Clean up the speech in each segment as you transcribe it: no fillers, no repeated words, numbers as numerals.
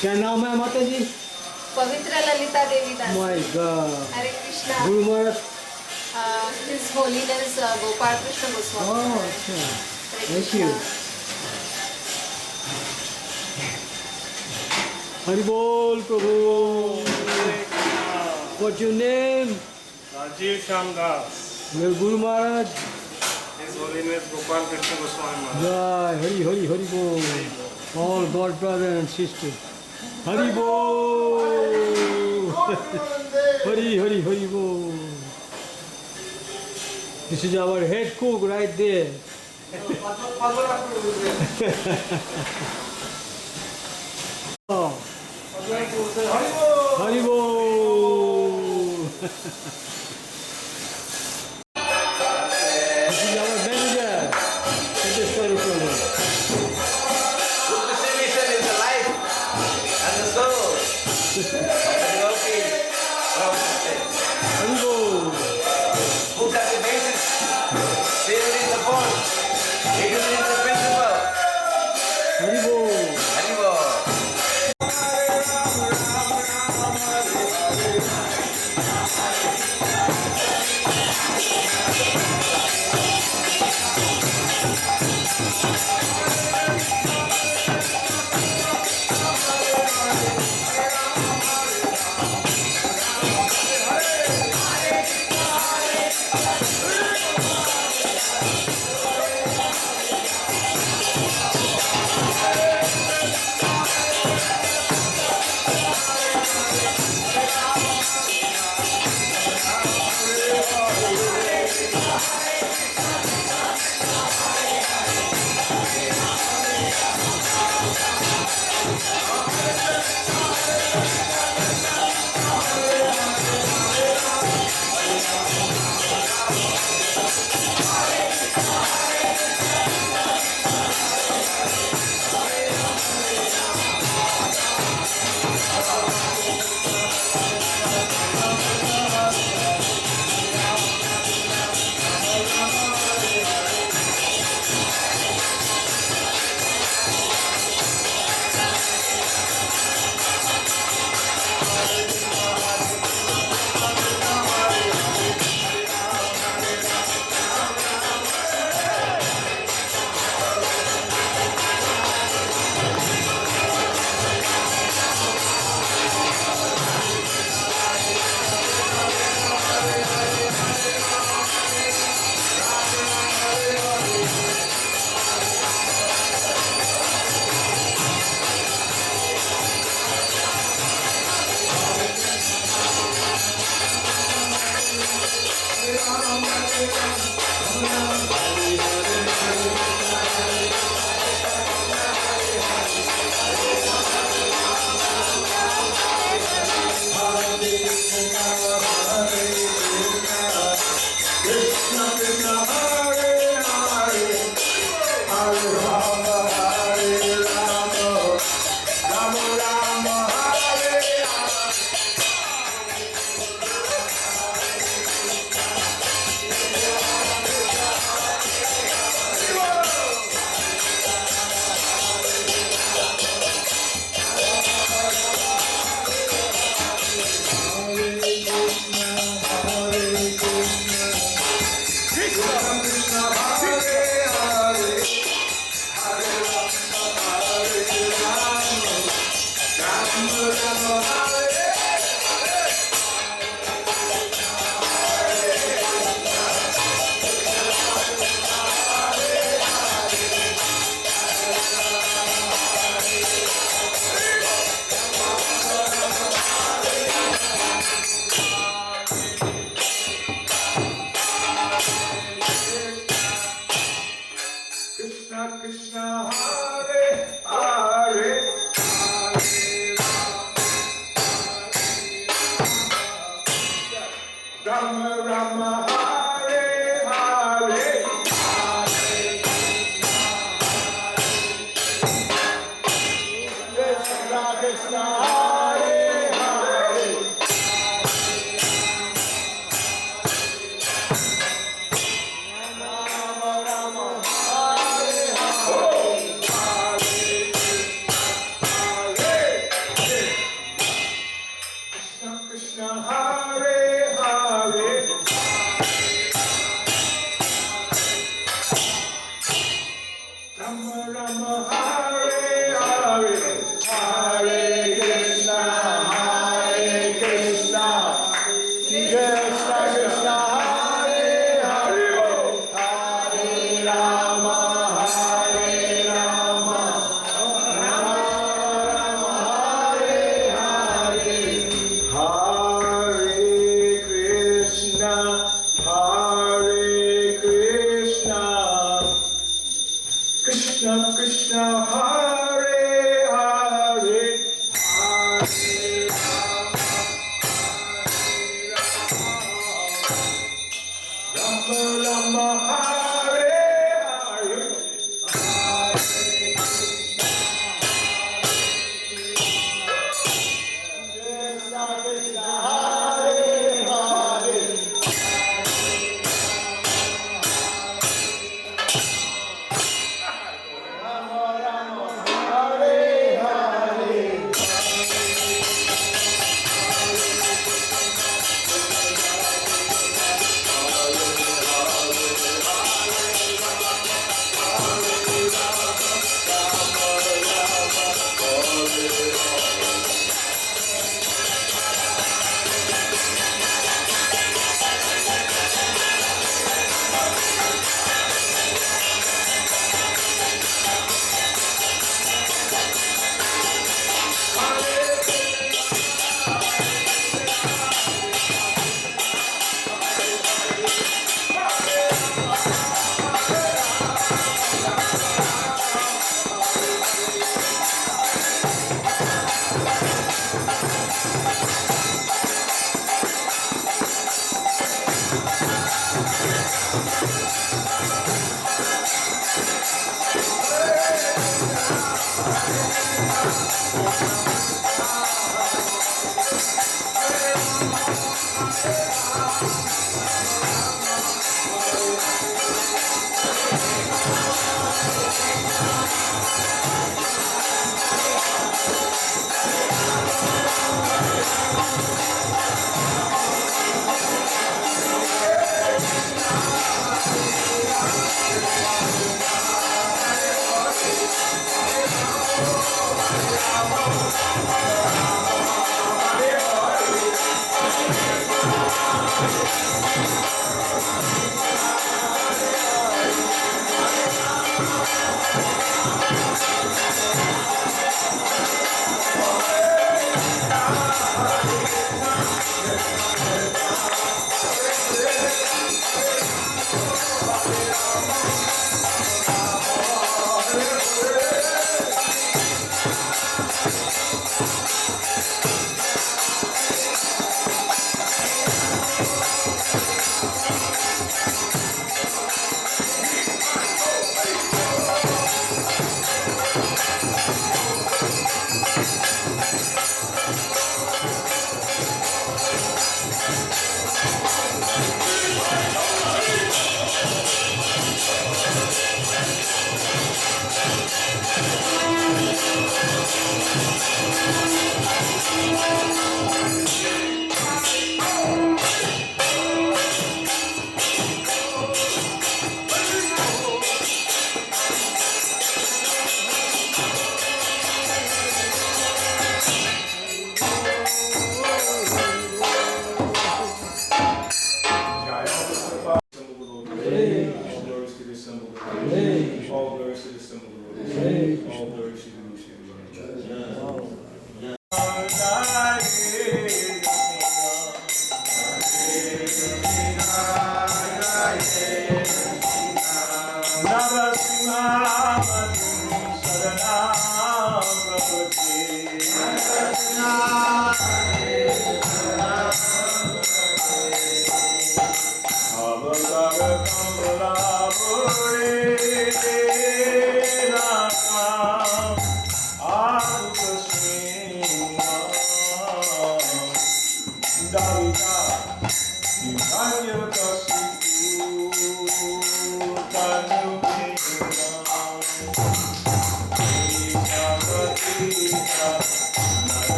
क्या नाम है माता जी? Pavitra Lalita Devi Das. My god. Hare Krishna. Guru Maharaj His Holiness Gopal Krishna Goswami. Oh, अच्छा। Thank you. हरि बोल प्रभु। What's your name? Rajiv Shamdas. Your Guru Maharaj. His Holiness Gopal Krishna Goswami Maharaj. Jai Hari Hari Hari Bol. All God brothers and sisters. Hari Bol. Hari Hari Hari Bol. This is our head cook right there. Oh. Hari Bol. This is our manager. Distribution is the life and the soul of the devotee from system. Hari Bol. Books are the basis, theory is the form, religion is the principle. Hari Bol. Hari Bol.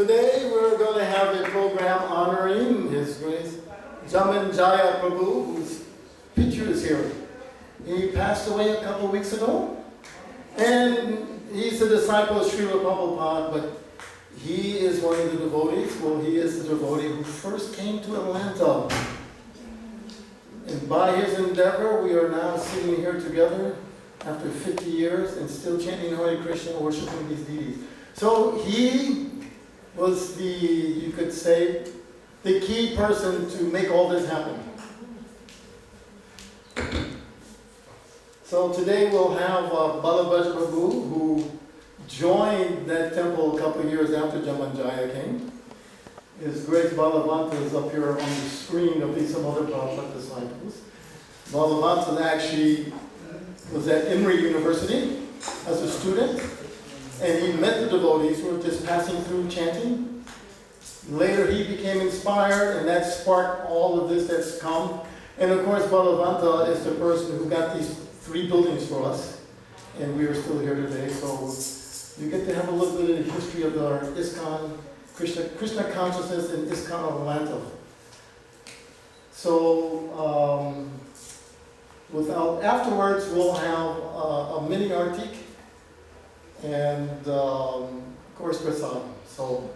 Today we're going to have a program honoring His Grace Janmanjaya Prabhu, whose picture is here. He passed away a couple of weeks ago, and he's a disciple of Srila Prabhupada, but he is one of the devotees. Well, he is the devotee who first came to Atlanta. And by his endeavor, we are now sitting here together after 50 years and still chanting Hare Krishna, worshiping these deities. So he was the, you could say, the key person to make all this happen. So today we'll have Balabhaj Prabhu, who joined that temple a couple of years after Janmanjaya came. His Grace Balavanta is up here on the screen. There'll be some other Balavanta disciples. Balavanta actually was at Emory University as a student, and he met the devotees who were just passing through chanting. Later he became inspired, and that sparked all of this that's come. And of course, Balavanta is the person who got these 3 buildings for us, and we are still here today. So you get to have a little bit of the history of our Iskcon, Krishna consciousness in Iskcon of Atlanta. So afterwards we'll have a mini artik and of course prasad. So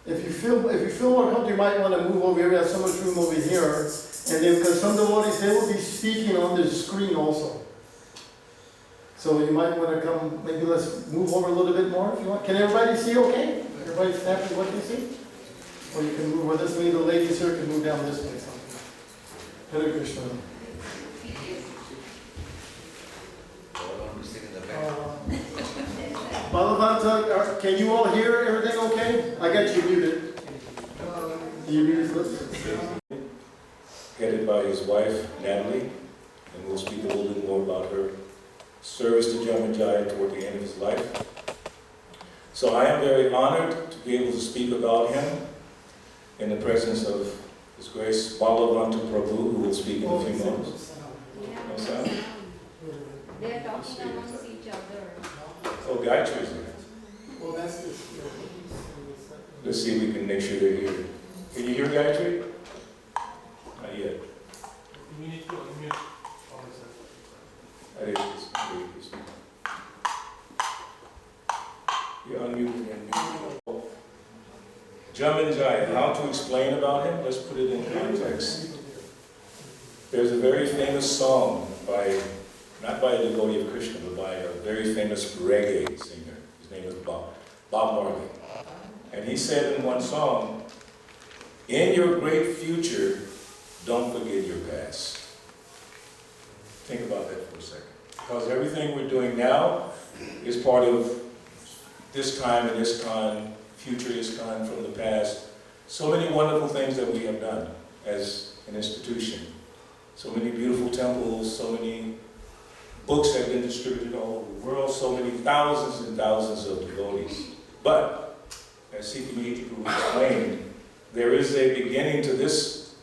if you feel more comfortable, you might want to move over here. We have so much room over here, and then because some devotees they will be speaking on the screen also. So you might want to come. Maybe let's move over a little bit more if you want. Can everybody see? Okay. Everybody's happy with what they see? Or you can move over this way. The ladies here can move down this way. Hare Krishna. Balavanta, can you all hear everything okay? I got you muted. You muted this? Headed by his wife, Natalie, and we'll speak a little bit more about her service to Janmanjaya toward the end of his life. So I am very honored to be able to speak about him in the presence of His Grace Balavanta Prabhu, who will speak in a few moments. No sound? They are talking amongst each other. Oh, Gayatri is there. Well, that's this. Let's see if we can make sure they're here. Can you hear Gayatri? Not yet. You need to unmute. That is, you're unmuted and muted. Janmanjaya, how to explain about him? Let's put it in context. There's a very famous song by, not by a devotee of Krishna, but by a very famous reggae singer. His name is Bob Marley. And he said in one song, "In your great future, don't forget your past." Think about that for a second. Because everything we're doing now is part of this time in Iskcon, future Iskcon from the past. So many wonderful things that we have done as an institution. So many beautiful temples, so many books have been distributed all over the world, so many thousands and thousands of devotees. But, as Sikhi explained, there is a beginning to this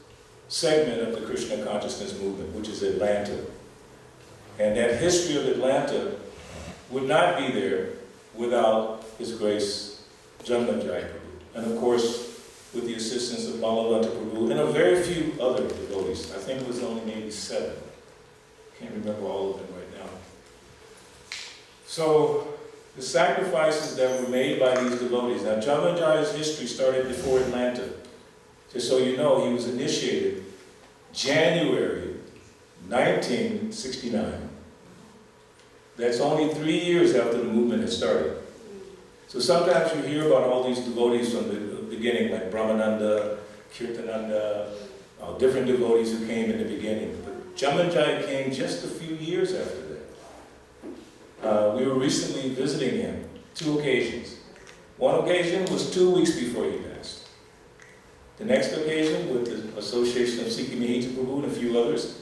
segment of the Krishna consciousness movement, which is Atlanta. And that history of Atlanta would not be there without His Grace Janmanjaya Prabhu. And of course, with the assistance of Balavanta Prabhu and a very few other devotees. I think it was only maybe 7. Can't remember all of them right now. So, the sacrifices that were made by these devotees. Now, Janmanjaya's history started before Atlanta. Just so you know, he was initiated January 1969. That's only 3 years after the movement had started. So sometimes you hear about all these devotees from the beginning, like Brahmananda, Kirtananda, different devotees who came in the beginning. But Janmanjaya came just a few years after that. We were recently visiting him, 2 occasions. One occasion was 2 weeks before he passed. The next occasion, with the Association of Sikhi Prabhu and a few others,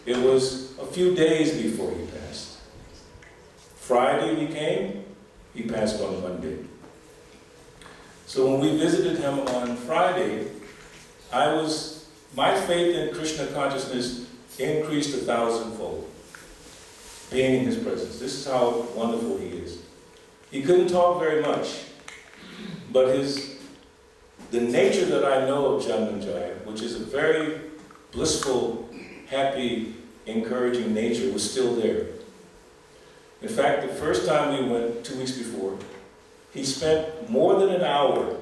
it was a few days before he passed. Friday we came, he passed on Monday. So when we visited him on Friday, my faith in Krishna consciousness increased 1,000-fold, being in his presence. This is how wonderful he is. He couldn't talk very much, but the nature that I know of Janmanjaya, which is a very blissful, happy, encouraging nature, was still there. In fact, the first time we went, 2 weeks before, he spent more than an hour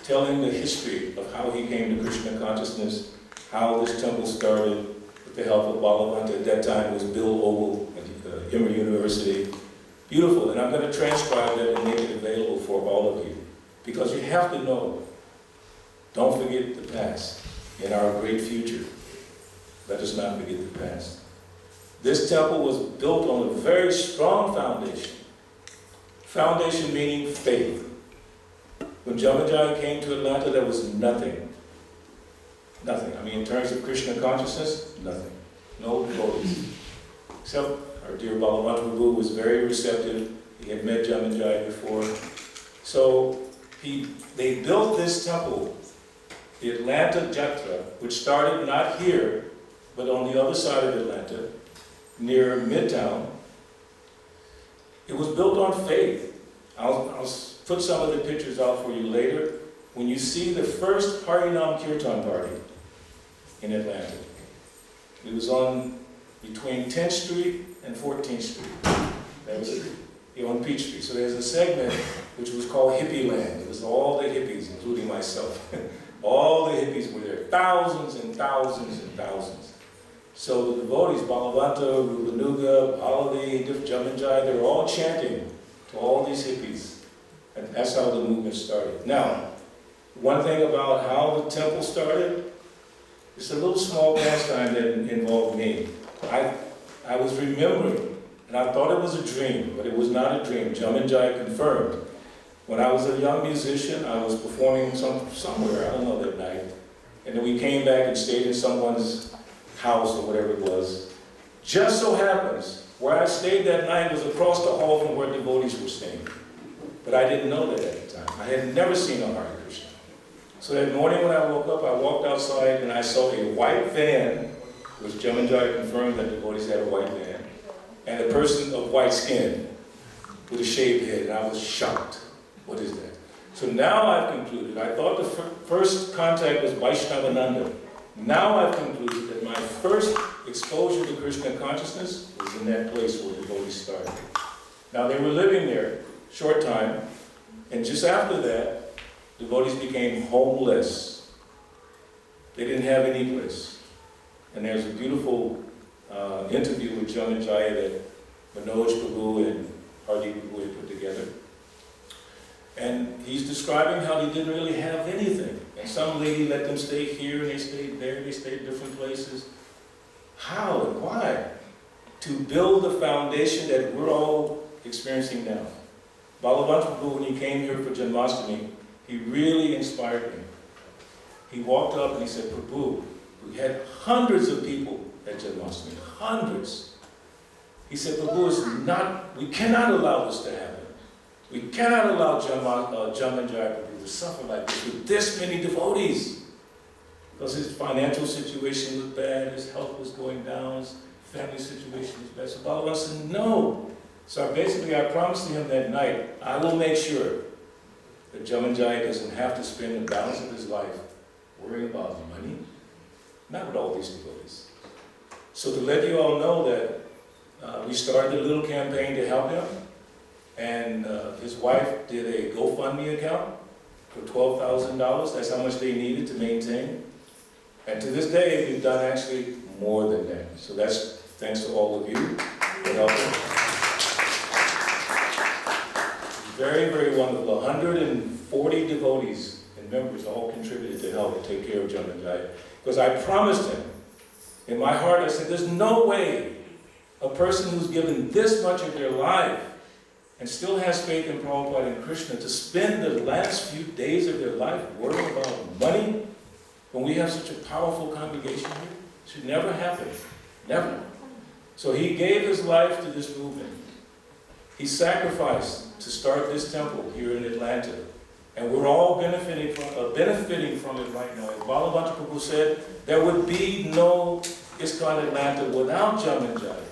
telling the history of how he came to Krishna consciousness, how this temple started with the help of Balavanta. At that time it was Bill Ogle at Emory University. Beautiful, and I'm going to transcribe that and make it available for all of you. Because you have to know, don't forget the past in our great future. Let us not forget the past. This temple was built on a very strong foundation. Foundation meaning faith. When Janmanjaya came to Atlanta, there was nothing. Nothing. I mean, in terms of Krishna consciousness, nothing. No devotees. Except our dear Balavantra Prabhu was very receptive. He had met Janmanjaya before. So they built this temple, the Atlanta Jatra, which started not here, but on the other side of Atlanta, near Midtown. It was built on faith. I'll put some of the pictures out for you later. When you see the first Harinam Kirtan party in Atlanta, it was on between 10th Street and 14th Street. That was on Peach Street. So there's a segment which was called Hippie Land. It was all the hippies, including myself. All the hippies were there, thousands and thousands and thousands. So the devotees, Balavanta, Rubanuga, Balavi, Janmanjaya, they were all chanting to all these hippies. And that's how the movement started. Now, one thing about how the temple started, it's a little small pastime that involved me. I was remembering, and I thought it was a dream, but it was not a dream. Janmanjaya confirmed. When I was a young musician, I was performing somewhere, I don't know, that night. And then we came back and stayed in someone's house or whatever it was. Just so happens, where I stayed that night was across the hall from where devotees were staying. But I didn't know that at the time. I had never seen a Hare Krishna. So that morning when I woke up, I walked outside and I saw a white van, which Janmanjaya confirmed that devotees had a white van, and a person of white skin with a shaved head, and I was shocked. What is that? So now I've concluded, I thought the first contact was Vaishnavananda. Now I've concluded that my first exposure to Krishna consciousness was in that place where devotees started. Now they were living there a short time, and just after that, devotees became homeless. They didn't have any place. And there's a beautiful interview with Janmanjaya that Manoj Prabhu and Hardeep Prabhu had put together. And he's describing how they didn't really have anything. And some lady let them stay here, and they stayed there, they stayed different places. How and why? To build the foundation that we're all experiencing now. Balavantra Prabhu, when he came here for Janmashtami, he really inspired me. He walked up and he said, Prabhu, we had hundreds of people at Janmashtami, hundreds. He said, Prabhu, we cannot allow this to happen. We cannot allow Janmanjaya Prabhu to suffer like this with this many devotees. Because his financial situation was bad, his health was going down, his family situation was bad. So Balavan said, no. So I promised to him that night, I will make sure that Janmanjaya doesn't have to spend the balance of his life worrying about money, not with all these devotees. So to let you all know that we started a little campaign to help him. And his wife did a GoFundMe account for $12,000. That's how much they needed to maintain. And to this day, we've done actually more than that. So that's thanks to all of you for helping. Very, very wonderful. 140 devotees and members all contributed to help take care of Janmanjaya. Because I promised him, in my heart, I said, there's no way a person who's given this much of their life and still has faith in Prabhupada and Krishna to spend the last few days of their life worrying about money when we have such a powerful congregation here. It should never happen. Never. So he gave his life to this movement. He sacrificed to start this temple here in Atlanta. And we're all benefiting from it right now. As Balavantra Prabhu said, there would be no Iskcon Atlanta without Janmanjaya.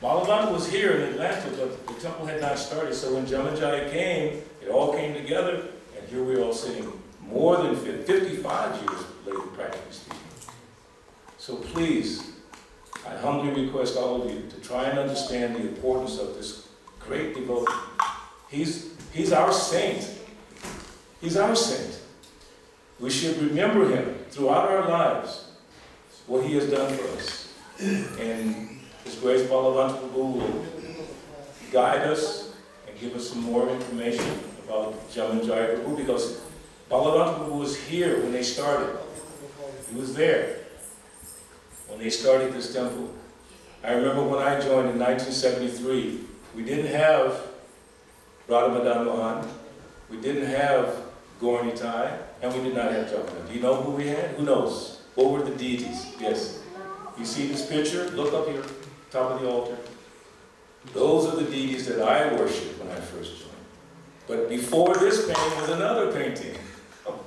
Balavanta was here in Atlanta, but the temple had not started. So when Janmanjaya came, it all came together, and here we are all sitting more than 55 years later, practically speaking. So please, I humbly request all of you to try and understand the importance of this great devotee. He's our saint. He's our saint. We should remember him throughout our lives, what he has done for us. And His Grace Balavantra Prabhu will guide us and give us some more information about Janmanjaya Prabhu, because Balavantra Prabhu was here when they started. He was there when they started this temple. I remember when I joined in 1973, we didn't have Radha Madan Mohan, We didn't have Gornitai, and we did not have Janmanjaya. Do you know who we had? Who knows? What were the deities? Yes. You see this picture? Look up here, top of the altar. Those are the deities that I worshiped when I first joined. But before this painting was another painting of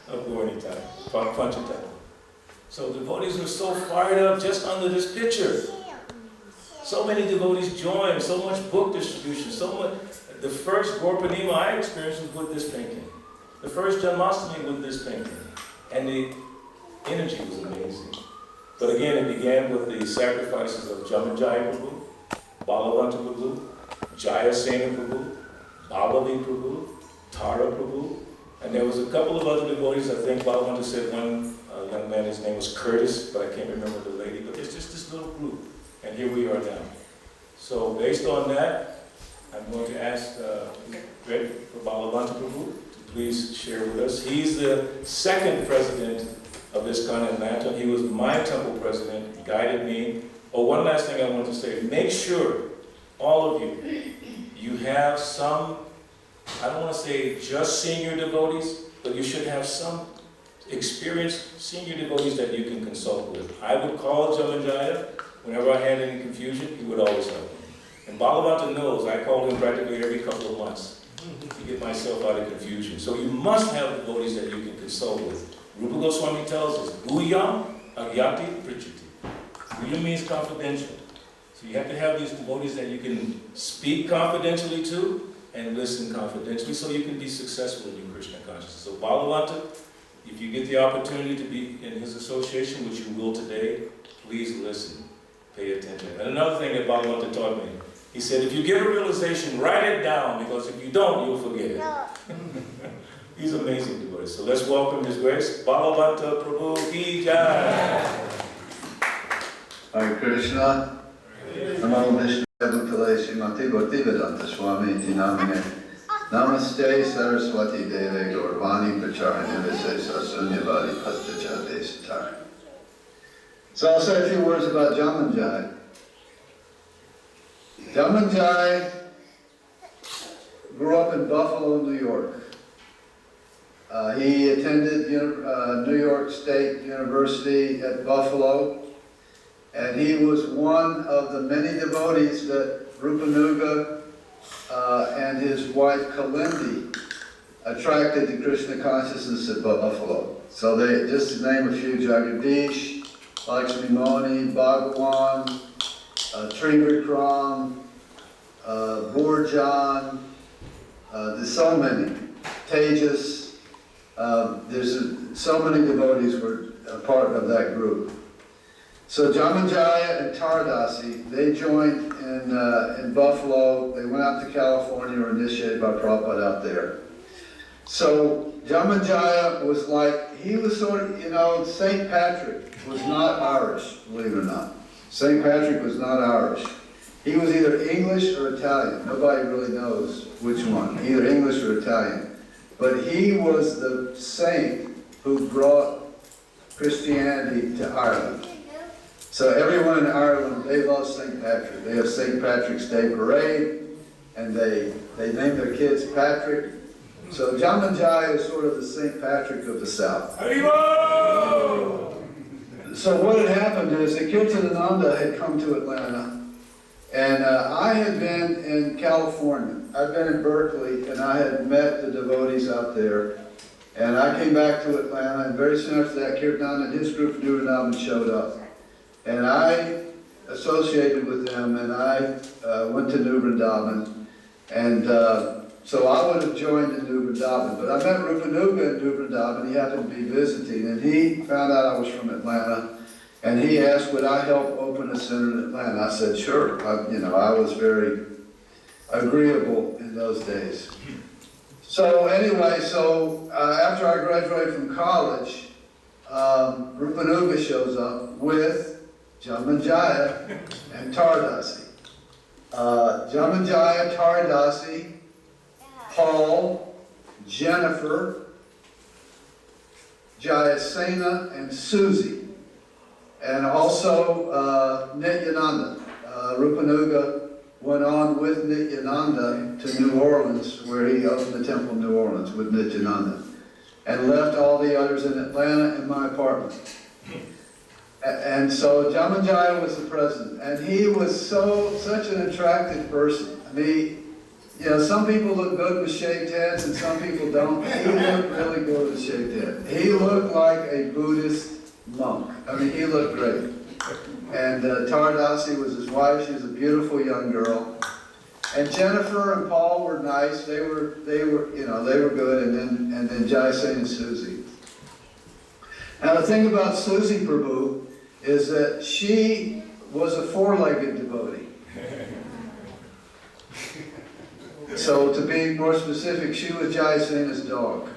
Gornitai, Panchatattva. So devotees were so fired up just under this picture. So many devotees joined, so much book distribution, so much. The first Gorpanima I experienced was with this painting. The first Janmashtami with this painting. And the energy was amazing. But again, it began with the sacrifices of Janmanjaya Prabhu, Balavanta Prabhu, Jayasena Prabhu, Balavi Prabhu, Tara Prabhu, and there was a couple of other devotees. I think Balavanta said one young man, his name was Curtis, but I can't remember the lady, but it's just this little group. And here we are now. So based on that, I'm going to ask Greg for Balavanta Prabhu to please share with us. He's the second president of Iskcon in Atlanta. He was my temple president, guided me. Oh, one last thing I want to say. Make sure, all of you, you have some, I don't want to say just senior devotees, but you should have some experienced senior devotees that you can consult with. I would call Janmanjaya whenever I had any confusion. He would always help me. And Balavanta knows I call him practically every couple of months to get myself out of confusion. So you must have devotees that you can consult with. Rupa Goswami tells us, Guyam Agyati Prichiti. Guya means confidential. So you have to have these devotees that you can speak confidentially to and listen confidentially so you can be successful in your Krishna consciousness. So Balavanta, if you get the opportunity to be in his association, which you will today, please listen, pay attention. And another thing that Balavanta taught me, he said, if you get a realization, write it down, because if you don't, you'll forget it. He's amazing devotees. So let's welcome His Grace, Balavanta Prabhu Ki Jai. Hare Krishna. Namo Vishnu Bhutale Srimati Bhaktivedanta Swami Iti Namine. Namaste Saraswati Deve Gaurvani Pracharani Visesa Sunyavadi Pastachate Satar. So I'll say a few words about Janmanjaya. Janmanjaya grew up in Buffalo, New York. He attended New York State University at Buffalo. And he was one of the many devotees that Rupanuga and his wife Kalindi attracted to Krishna consciousness at Buffalo. So they, just to name a few, Jagadish, Lakshmi Moni, Bhagawan, Trivikram, Burjan, there's so many, Tejas, so many devotees were a part of that group. So Janmanjaya and Taradasi, they joined in Buffalo. They went out to California, were initiated by Prabhupada out there. So Janmanjaya was like, he was sort of, St. Patrick was not Irish, believe it or not. St. Patrick was not Irish. He was either English or Italian. Nobody really knows which one, either English or Italian. But he was the saint who brought Christianity to Ireland. So everyone in Ireland, they love St. Patrick. They have St. Patrick's Day parade, and they name their kids Patrick. So Janmanjaya is sort of the St. Patrick of the South. So what had happened is that Kirtanananda had come to Atlanta, and I had been in California. I'd been in Berkeley, and I had met the devotees out there. And I came back to Atlanta, and very soon after that, Kirtananda and his group, New Vrindavan, showed up. And I associated with them, and I went to New Vrindavan. And so I would have joined in New Vrindavan. But I met Rupanuga in New Vrindavan. He happened to be visiting, and he found out I was from Atlanta. And he asked, would I help open a center in Atlanta? I said, sure. I was very agreeable in those days. So anyway, after I graduated from college, Rupanuga shows up with Janmanjaya and Taradasi. Janmanjaya, Taradasi, Paul, Jennifer, Jayasena, and Susie. And also Nityananda. Rupanuga went on with Nityananda to New Orleans, where he opened the temple in New Orleans with Nityananda, and left all the others in Atlanta in my apartment. And so Janmanjaya was the president, and he was such an attractive person. I mean, you know, some people look good with shaved heads and some people don't. He looked really good with shaved head. He looked like a Buddhist monk. I mean, he looked great. And Taradasi was his wife. She was a beautiful young girl. And Jennifer and Paul were nice. They were good. And then Jayasena and Susie. Now the thing about Susie Prabhu is that she was a four-legged devotee. So to be more specific, she was Jayasena's dog.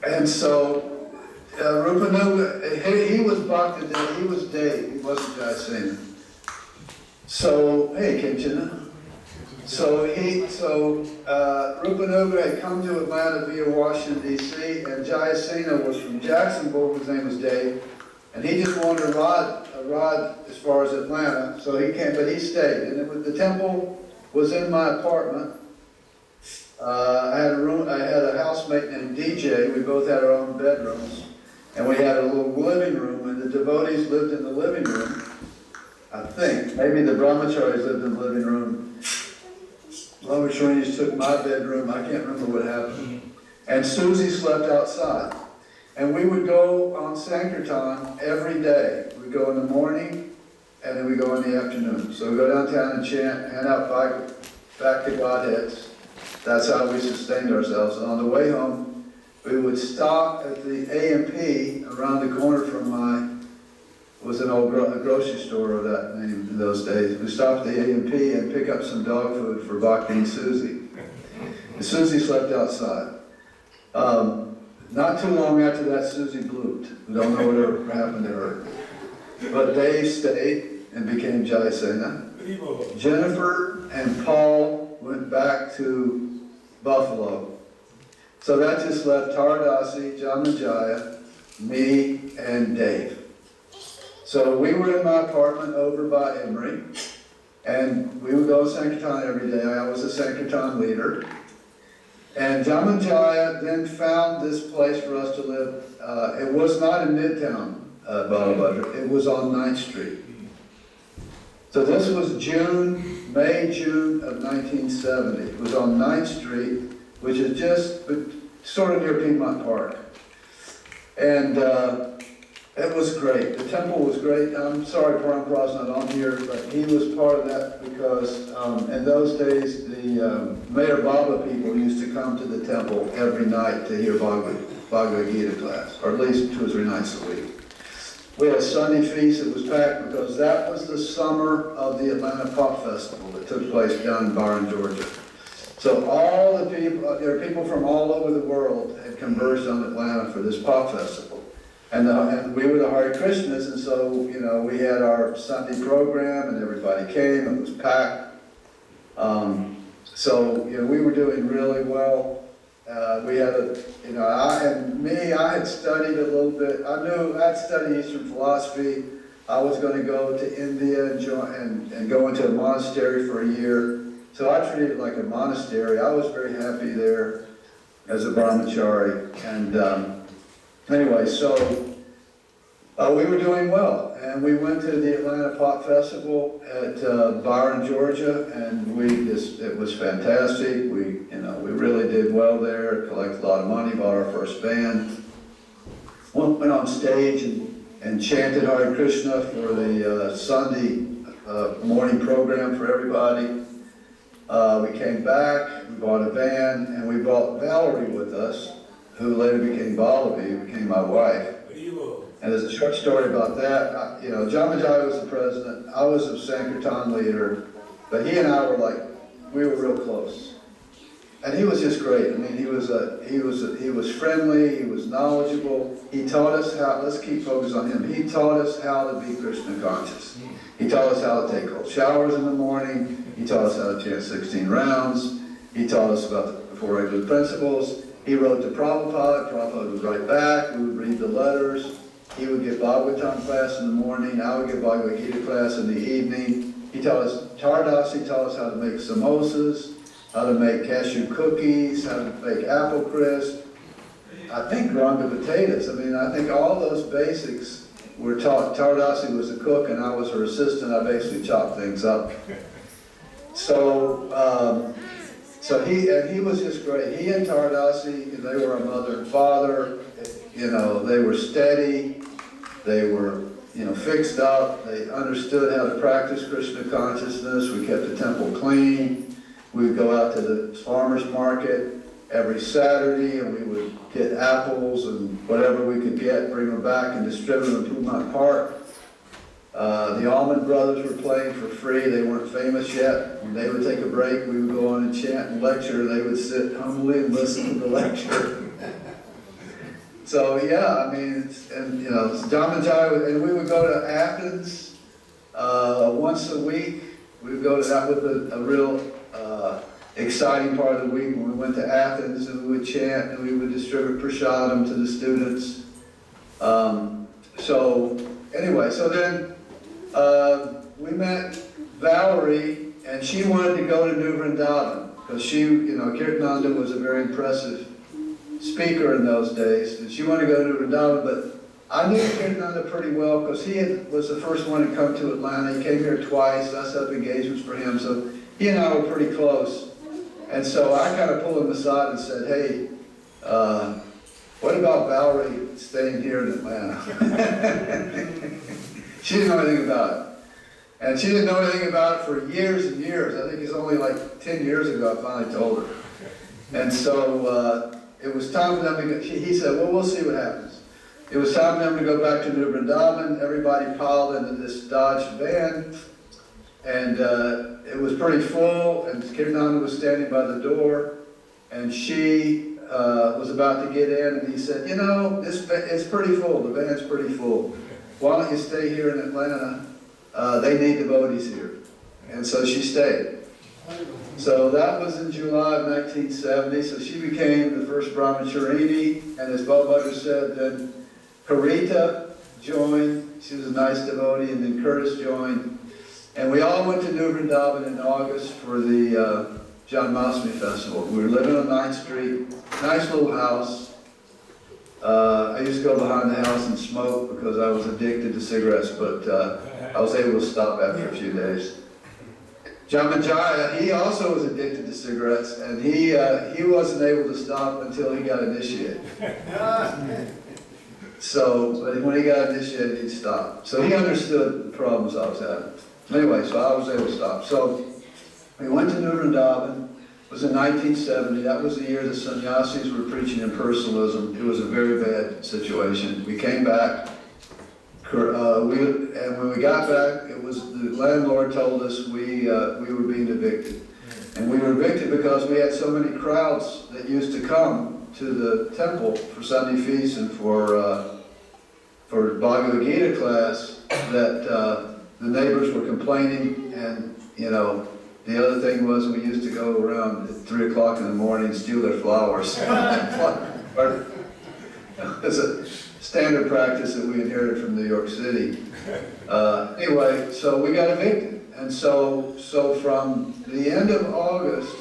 And so Rupanuga, he was Bhakti, he was Dave, he wasn't Jayasena. So, hey Kinchana. So Rupanuga had come to Atlanta via Washington, D.C., and Jayasena was from Jacksonville, his name was Dave, and he just wanted a ride as far as Atlanta, so he came, but he stayed. And the temple was in my apartment. I had a housemate named DJ. We both had our own bedrooms, and we had a little living room, and the devotees lived in the living room. I think maybe the brahmacharis lived in the living room. Brahmacharis took my bedroom. I can't remember what happened. And Susie slept outside, and we would go on Sankirtan every day. We'd go in the morning, and then we go in the afternoon. So we go downtown and chant, hand out back to Godheads. That's how we sustained ourselves. And on the way home, we would stop at the A&P around the corner from was an old grocery store of that name in those days. We stopped at the A&P and pick up some dog food for Bhakti and Susie. And Susie slept outside. Not too long after that, Susie blooped. We don't know whatever happened to her. But Dave stayed and became Jayasena. Jennifer and Paul went back to Buffalo. So that just left Taradasi, Janmanjaya, me, and Dave. So we were in my apartment over by Emory, and we would go to Sankirtan every day. I was a Sankirtan leader. And Janmanjaya then found this place for us to live. It was not in Midtown, Balabhadra. It was on 9th Street. So this was May, June of 1970. It was on 9th Street, which is just sort of near Piedmont Park. And it was great. The temple was great. I'm sorry Parampra's not on here, but he was part of that because in those days the Mayor Baba people used to come to the temple every night to hear Bhagavad Gita class, or at least 2 or 3 nights a week. We had a Sunday feast that was packed because that was the summer of the Atlanta Pop Festival that took place down in Byron, Georgia. So all the people, there were people from all over the world had converged on Atlanta for this pop festival. And we were the Hare Krishnas, and so, you know, we had our Sunday program and everybody came, it was packed. So, you know, we were doing really well. We had I had studied a little bit. I'd studied Eastern philosophy. I was going to go to India and go into a monastery for a year. So I treated it like a monastery. I was very happy there as a brahmachari. And anyway, so we were doing well. And we went to the Atlanta Pop Festival at Byron, Georgia, and it was fantastic. We really did well there, collected a lot of money, bought our first band, went on stage and chanted Hare Krishna for the Sunday morning program for everybody. We came back, we bought a van, and we brought Valerie with us, who later became Balavi, became my wife. And there's a short story about that. Janmanjaya was the president, I was a Sankirtan leader, but he and I were we were real close. And he was just great. I mean, he was friendly, he was knowledgeable. He taught us how, let's keep focused on him. He taught us how to be Krishna conscious. He taught us how to take cold showers in the morning. He taught us how to chant 16 rounds. He taught us about the 4 regular principles. He wrote to Prabhupada. Prabhupada would write back. We would read the letters. He would give Bhagavatam class in the morning. I would give Bhagavad Gita class in the evening. He taught us, Tardasi taught us how to make samosas, how to make cashew cookies, how to make apple crisp. I think granga potatoes. I mean, I think all those basics were taught. Tardasi was a cook and I was her assistant. I basically chopped things up. So, he was just great. He and Tardasi, they were a mother and father. You know, they were steady. They were, you know, fixed up. They understood how to practice Krishna consciousness. We kept the temple clean. We would go out to the farmer's market every Saturday and we would get apples and whatever we could get, bring them back and distribute them in Pumat Park. The Almond Brothers were playing for free. They weren't famous yet. When they would take a break, we would go on and chant and lecture. They would sit humbly and listen to the lecture. So yeah, I mean, and you know, Janmanjaya, and we would go to Athens once a week. We would go to that with a real exciting part of the week when we went to Athens, and we would chant and we would distribute prasadam to the students. So anyway, so then we met Valerie, and she wanted to go to New Vrindavan because she, you know, Kirtananda was a very impressive speaker in those days, and she wanted to go to New Vrindavan, but I knew Kirtananda pretty well because was the first one to come to Atlanta. He came here twice. I set up engagements for him, so he and I were pretty close. And so I kind of pulled him aside and said, hey, what about Valerie staying here in Atlanta? She didn't know anything about it. And she didn't know anything about it for years and years. I think it's only like 10 years ago I finally told her. And so it was time for them to go. He said, well, we'll see what happens. It was time for them to go back to New Vrindavan. Everybody piled into this Dodge van. And it was pretty full, and Kirtananda was standing by the door, and she was about to get in, and he said, you know, it's pretty full, the van's pretty full. Why don't you stay here in Atlanta? They need devotees here. And so she stayed. So that was in July of 1970, so she became the first brahmacharini, and as Balabhadra said, then Karita joined, she was a nice devotee, and then Curtis joined. And we all went to New Vrindavan in August for the Janmashtami festival. We were living on 9th Street, nice little house. I used to go behind the house and smoke because I was addicted to cigarettes, but I was able to stop after a few days. Janmanjaya, he also was addicted to cigarettes, and he wasn't able to stop until he got initiated. So, but when he got initiated, he stopped. So he understood the problems I was having. Anyway, so I was able to stop. So we went to New Vrindavan. It was in 1970. That was the year the sannyasis were preaching impersonalism. It was a very bad situation. We came back, and when we got back, it was the landlord told us we were being evicted. And we were evicted because we had so many crowds that used to come to the temple for Sunday feast and for Bhagavad Gita class that the neighbors were complaining, and you know, the other thing was we used to go around at 3 o'clock in the morning and steal their flowers. It's a standard practice that we inherited from New York City. Anyway, so we got evicted, and so from the end of August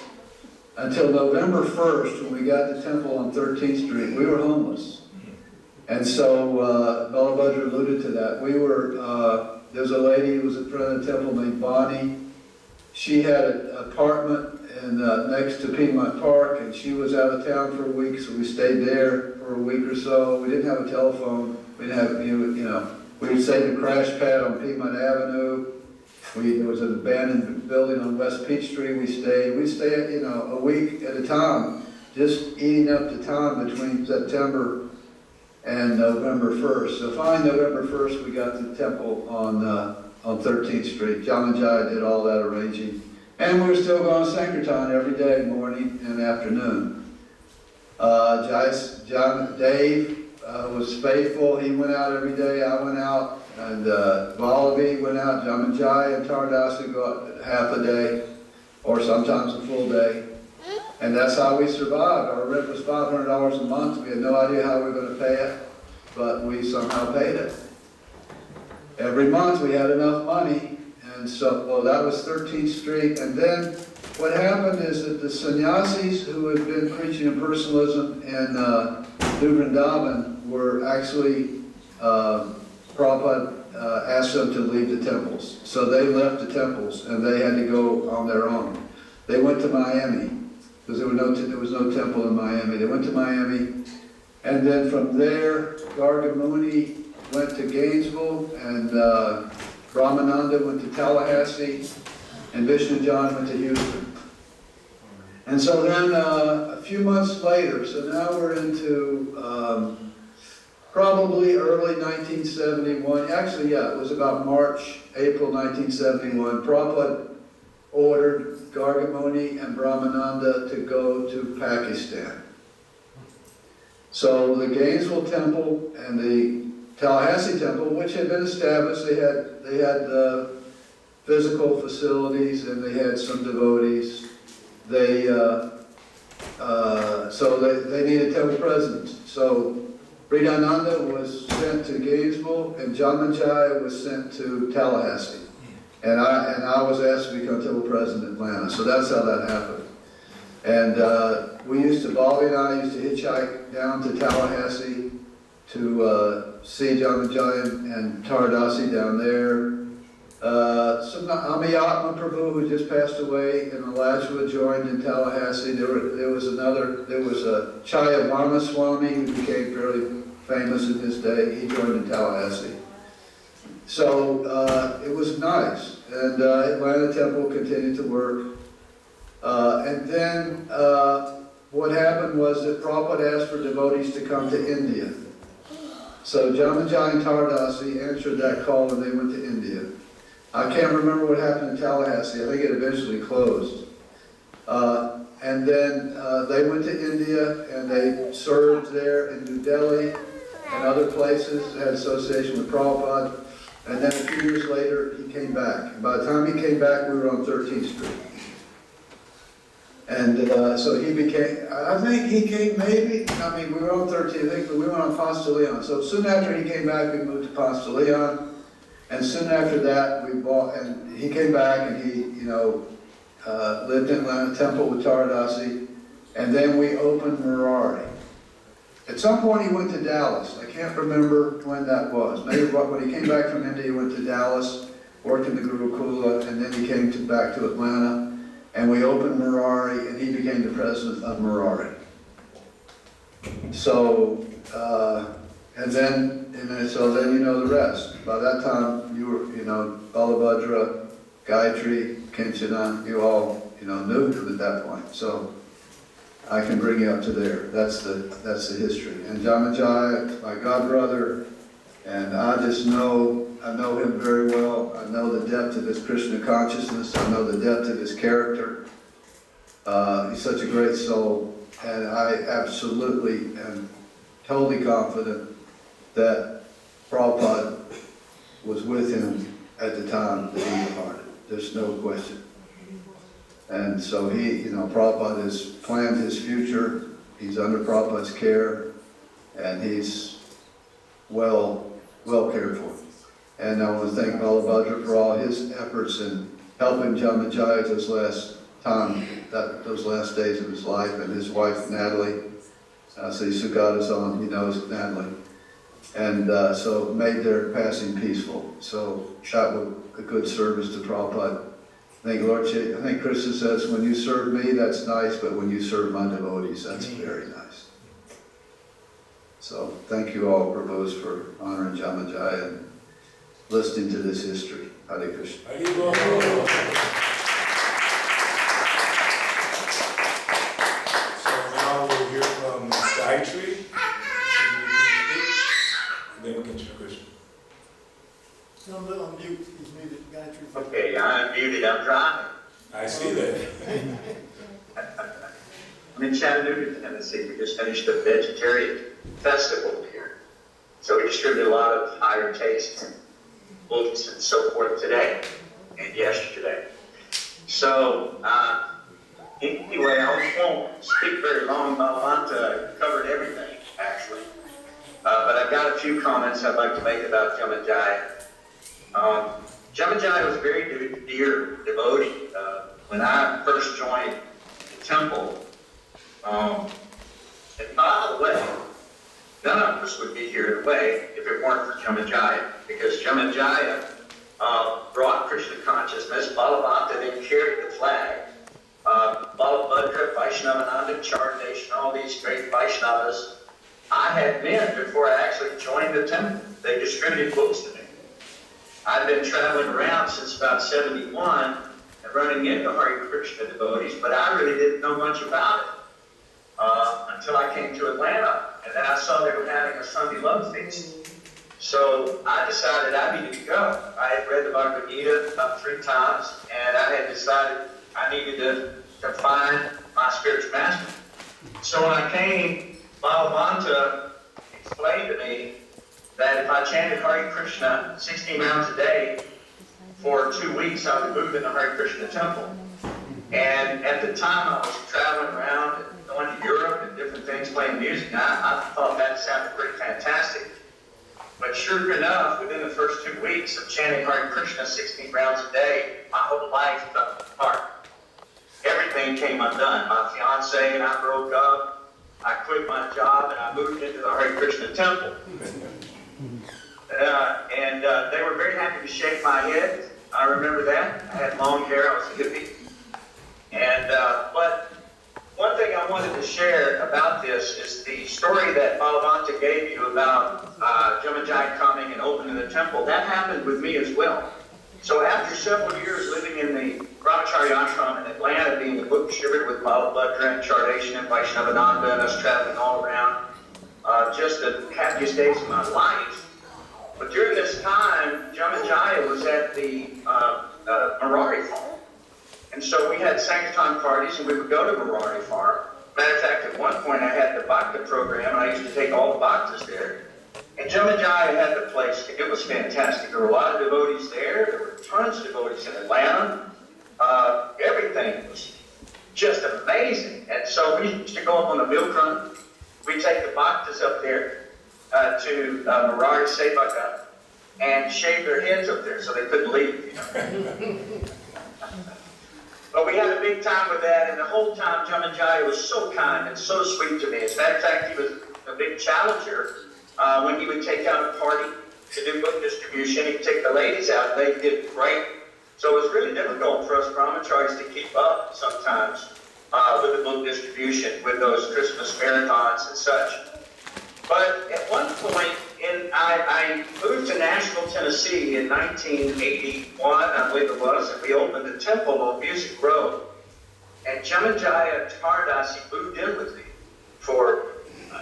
until November 1st, when we got the temple on 13th Street, we were homeless. And so Balabhadra alluded to that. We were. There's a lady who was in front of the temple named Bonnie. She had an apartment next to Piedmont Park, and she was out of town for a week, so we stayed there for a week or so. We didn't have a telephone. We didn't have, you know, we would stay in the crash pad on Piedmont Avenue. There was an abandoned building on West Peach Street. We'd stay, you know, a week at a time, just eating up the time between September and November 1st. So finally, November 1st, we got to the temple on 13th Street. Janmanjaya did all that arranging. And we were still going to Sankirtan every day, morning and afternoon. Dave was faithful. He went out every day. I went out. And Vallabhi went out. Janmanjaya and Tardasi go out half a day, or sometimes a full day. And that's how we survived. Our rent was $500 a month. We had no idea how we were going to pay it, but we somehow paid it. Every month we had enough money, and And so, well, that was 13th Street. And then what happened is that the sannyasis who had been preaching impersonalism in New Vrindavan were actually, Prabhupada asked them to leave the temples. So they left the temples and they had to go on their own. They went to Miami because there was no temple in Miami. They went to Miami, and then from there, Garga Muni went to Gainesville, and Brahmananda went to Tallahassee, and Vishnu John went to Houston. And so then a few months later, so now we're into probably early 1971. Actually, yeah, it was about March, April 1971. Prabhupada ordered Garga Muni and Brahmananda to go to Pakistan. So the Gainesville Temple and the Tallahassee Temple, which had been established, they had physical facilities and they had some devotees. So they needed temple presidents. So Bridananda was sent to Gainesville and Janmanjaya was sent to Tallahassee. And I was asked to become temple president in Atlanta. So that's how that happened. And Bobby and I used to hitchhike down to Tallahassee to see Janmanjaya and Taradasi down there. Amiyatma Prabhu, who just passed away, and Alajwa joined in Tallahassee. There was a Chayavana Swami who became fairly famous in his day. He joined in Tallahassee. So it was nice, and Atlanta Temple continued to work. And then what happened was that Prabhupada asked for devotees to come to India. So Janmanjaya and Taradasi answered that call and they went to India. I can't remember what happened in Tallahassee. I think it eventually closed. And then they went to India and they served there in New Delhi and other places, had association with Prabhupada. And then a few years later, he came back. And by the time he came back, we were on 13th Street. And so he became, I think he came maybe, we were on 13th, I think, but we went on Ponce de Leon. So soon after he came back, we moved to Ponce de Leon. And soon after that, and he came back and he, lived in Atlanta Temple with Taradasi. And then we opened Murari. At some point he went to Dallas. I can't remember when that was. Maybe when he came back from India, he went to Dallas, worked in the Gurukula, and then he came back to Atlanta. And we opened Murari, and he became the president of Murari. So, so then you know the rest. By that time, you were, Balabhadra, Gayatri, Kinchana, you all, knew him at that point. So I can bring you up to there. That's the history. And Janmanjaya, my godbrother, and I know him very well. I know the depth of his Krishna consciousness. I know the depth of his character. He's such a great soul. And I absolutely am totally confident that Prabhupada was with him at the time that he departed. There's no question. And so Prabhupada has planned his future. He's under Prabhupada's care. And he's well cared for. And I want to thank Balabhadra for all his efforts in helping Janmanjaya those last days of his life, and his wife Natalie. So Sugata's on, he knows Natalie. And so made their passing peaceful. So that was a good service to Prabhupada. I think Krishna says, when you serve me, that's nice, but when you serve my devotees, that's very nice. So thank you all, Prabhus, for honoring Janmanjaya and listening to this history. Hare Krishna. So now we'll hear from Gayatri. Then we'll get to Krishna. No, on mute. He's muted. Gayatri. Okay, I'm muted. I'm driving. I see that. I'm in Chattanooga, Tennessee. We just finished a vegetarian festival here. So we distributed a lot of higher taste books and so forth today and yesterday. So anyway, I won't speak very long about Lanta. I covered everything, actually. But I've got a few comments I'd like to make about Janmanjaya. Janmanjaya was a very dear devotee. When I first joined the temple, and by the way, none of us would be here in a way if it weren't for Janmanjaya, because Janmanjaya brought Krishna consciousness. Balavanta then carried the flag. Balabhadra, Vaishnavananda, Chardesh, and all these great Vaishnavas I had met before I actually joined the temple. They distributed books to me. I've been traveling around since about 71 and running into Hare Krishna devotees, but I really didn't know much about it until I came to Atlanta. And then I saw they were having a Sunday love feast. So I decided I needed to go. I had read the Bhagavad Gita about 3 times, and I had decided I needed to find my spiritual master. So when I came, Balavanta explained to me that if I chanted Hare Krishna 16 rounds a day for 2 weeks, I would move in the Hare Krishna temple. And at the time, I was traveling around and going to Europe and different things, playing music. And I thought that sounded pretty fantastic. But sure enough, within the first 2 weeks of chanting Hare Krishna 16 rounds a day, my whole life fell apart. Everything came undone. My fiance and I broke up. I quit my job and I moved into the Hare Krishna temple. They were very happy to shake my head. I remember that. I had long hair. I was a hippie. But one thing I wanted to share about this is the story that Balavanta gave you about Janmanjaya coming and opening the temple. That happened with me as well. So after several years living in the Brahmacharya ashram in Atlanta, being the book distributor with Balabhadra and Chardesh and Vaishnavananda and us traveling all around, just the happiest days of my life. But during this time, Janmanjaya was at the Marari farm. And so we had sanctum parties, and we would go to Marari farm. Matter of fact, at one point I had the Bhakta program, and I used to take all the Bhaktas there. And Janmanjaya had the place. It was fantastic. There were a lot of devotees there. There were tons of devotees in Atlanta. Everything was just amazing. And so we used to go up on the milk run. We'd take the Bhaktas up there to Marari Sevaka and shave their heads up there so they couldn't leave, you know. But we had a big time with that, and the whole time Janmanjaya was so kind and so sweet to me. As a matter of fact, he was a big challenger. When he would take out a party to do book distribution, he'd take the ladies out, and they did great. So it was really difficult for us brahmacharis to keep up sometimes with the book distribution, with those Christmas marathons and such. But at one point, I moved to Nashville, Tennessee in 1981, I believe it was, and we opened a temple on Music Road. And Janmanjaya Tardasi moved in with me for an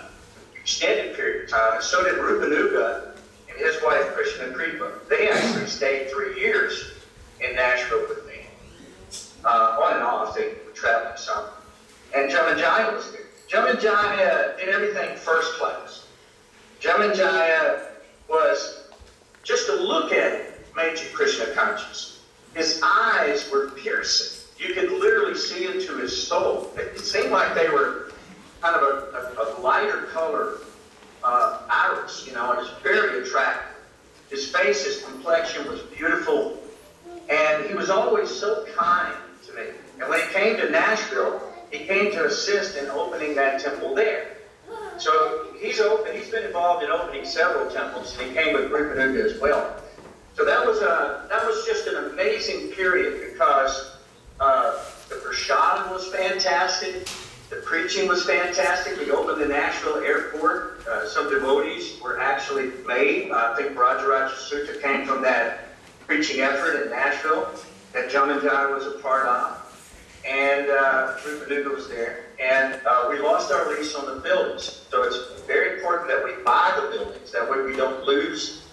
extended period of time, and so did Rupanuga and his wife Krishna Kripa. They actually stayed 3 years in Nashville with me. On and off, they were traveling some. And Janmanjaya was there. Janmanjaya did everything first class. Janmanjaya was, just to look at it, made you Krishna conscious. His eyes were piercing. You could literally see into his soul. It seemed like they were kind of a lighter color iris, you know, and it's very attractive. His face, his complexion was beautiful, and he was always so kind to me. And when he came to Nashville, he came to assist in opening that temple there. So he's been involved in opening several temples, and he came with Rupanuga as well. So that was just an amazing period because the prashadam was fantastic, the preaching was fantastic. We opened the Nashville airport. Some devotees were actually made. I think Rajaraja Sutta came from that preaching effort in Nashville that Janmanjaya was a part of. And Rupanuga was there. And we lost our lease on the buildings. So it's very important that we buy the buildings. That way we don't lose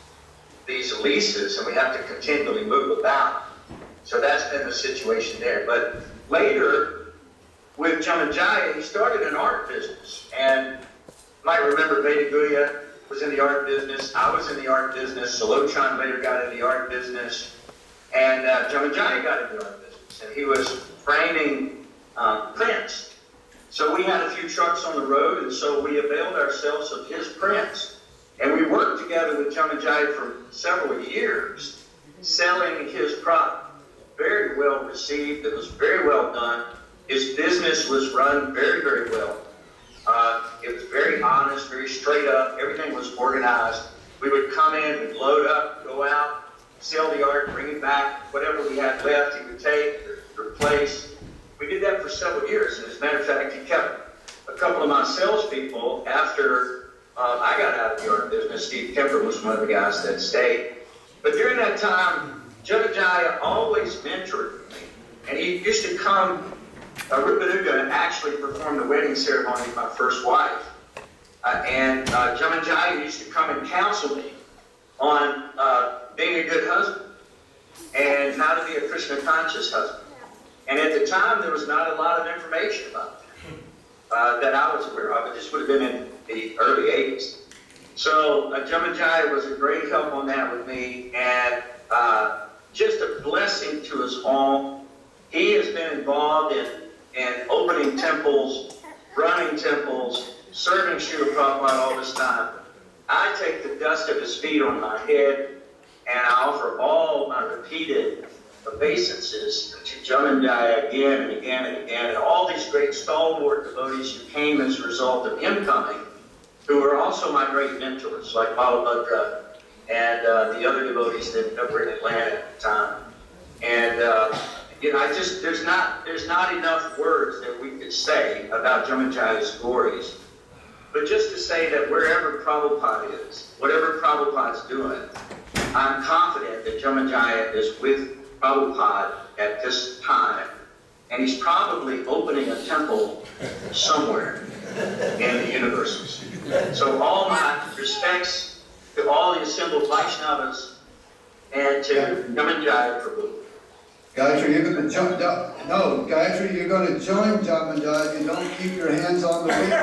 these leases and we have to continually move about. So that's been the situation there. But later, with Janmanjaya, he started an art business. And you might remember Veda Guya was in the art business. I was in the art business. Salochan later got in the art business. And Janmanjaya got in the art business. And he was framing prints. So we had a few trucks on the road, and so we availed ourselves of his prints. And we worked together with Janmanjaya for several years. selling his product. Very well received. It was very well done. His business was run very, very well. It was very honest, very straight up. Everything was organized. We would come in, we'd load up, go out, sell the art, bring it back. Whatever we had left, he would take or replace. We did that for several years. And as a matter of fact, he kept a couple of my salespeople after I got out of the art business. Steve Kemper was one of the guys that stayed. But during that time, Janmanjaya always mentored me. And he used to come, Rupanuga actually performed the wedding ceremony of my first wife. Janmanjaya used to come and counsel me on being a good husband and how to be a Krishna conscious husband. And at the time, there was not a lot of information about that that I was aware of. This would have been in the early 80s. So Janmanjaya was a great help on that with me, and just a blessing to us all. He has been involved in opening temples, running temples, serving Srila Prabhupada all this time. I take the dust of his feet on my head, and I offer all my repeated obeisances to Janmanjaya again and again and again, and all these great stalwart devotees who came as a result of him coming, who were also my great mentors, like Balabhadra and the other devotees that were in Atlanta at the time. And there's not enough words that we could say about Janmanjaya's glories. But just to say that wherever Prabhupada is, whatever Prabhupada's doing, I'm confident that Janmanjaya is with Prabhupada at this time, and he's probably opening a temple somewhere in the universes. So all my respects to all the assembled Vaishnavas and to Janmanjaya Prabhu. Gayatri, you're going to jump down. No, Gayatri, you're going to join Janmanjaya if you don't keep your hands on the wheel. He's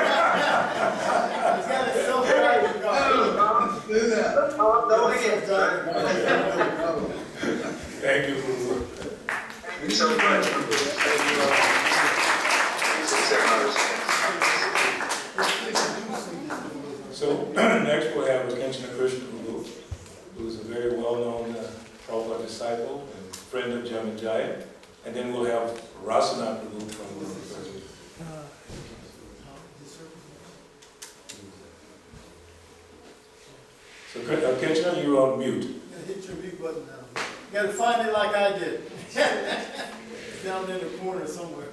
got it so right. Let's do that. No hands. Thank you, Prabhu. Thank you so much. Thank you all. So next we'll have Krishna Prabhu, who's a very well-known Prabhupada disciple and friend of Janmanjaya. And then we'll have Rasana Prabhu from the So Krishna, you're on mute. You gotta hit your mute button now. You gotta find it like I did. It's down in the corner somewhere.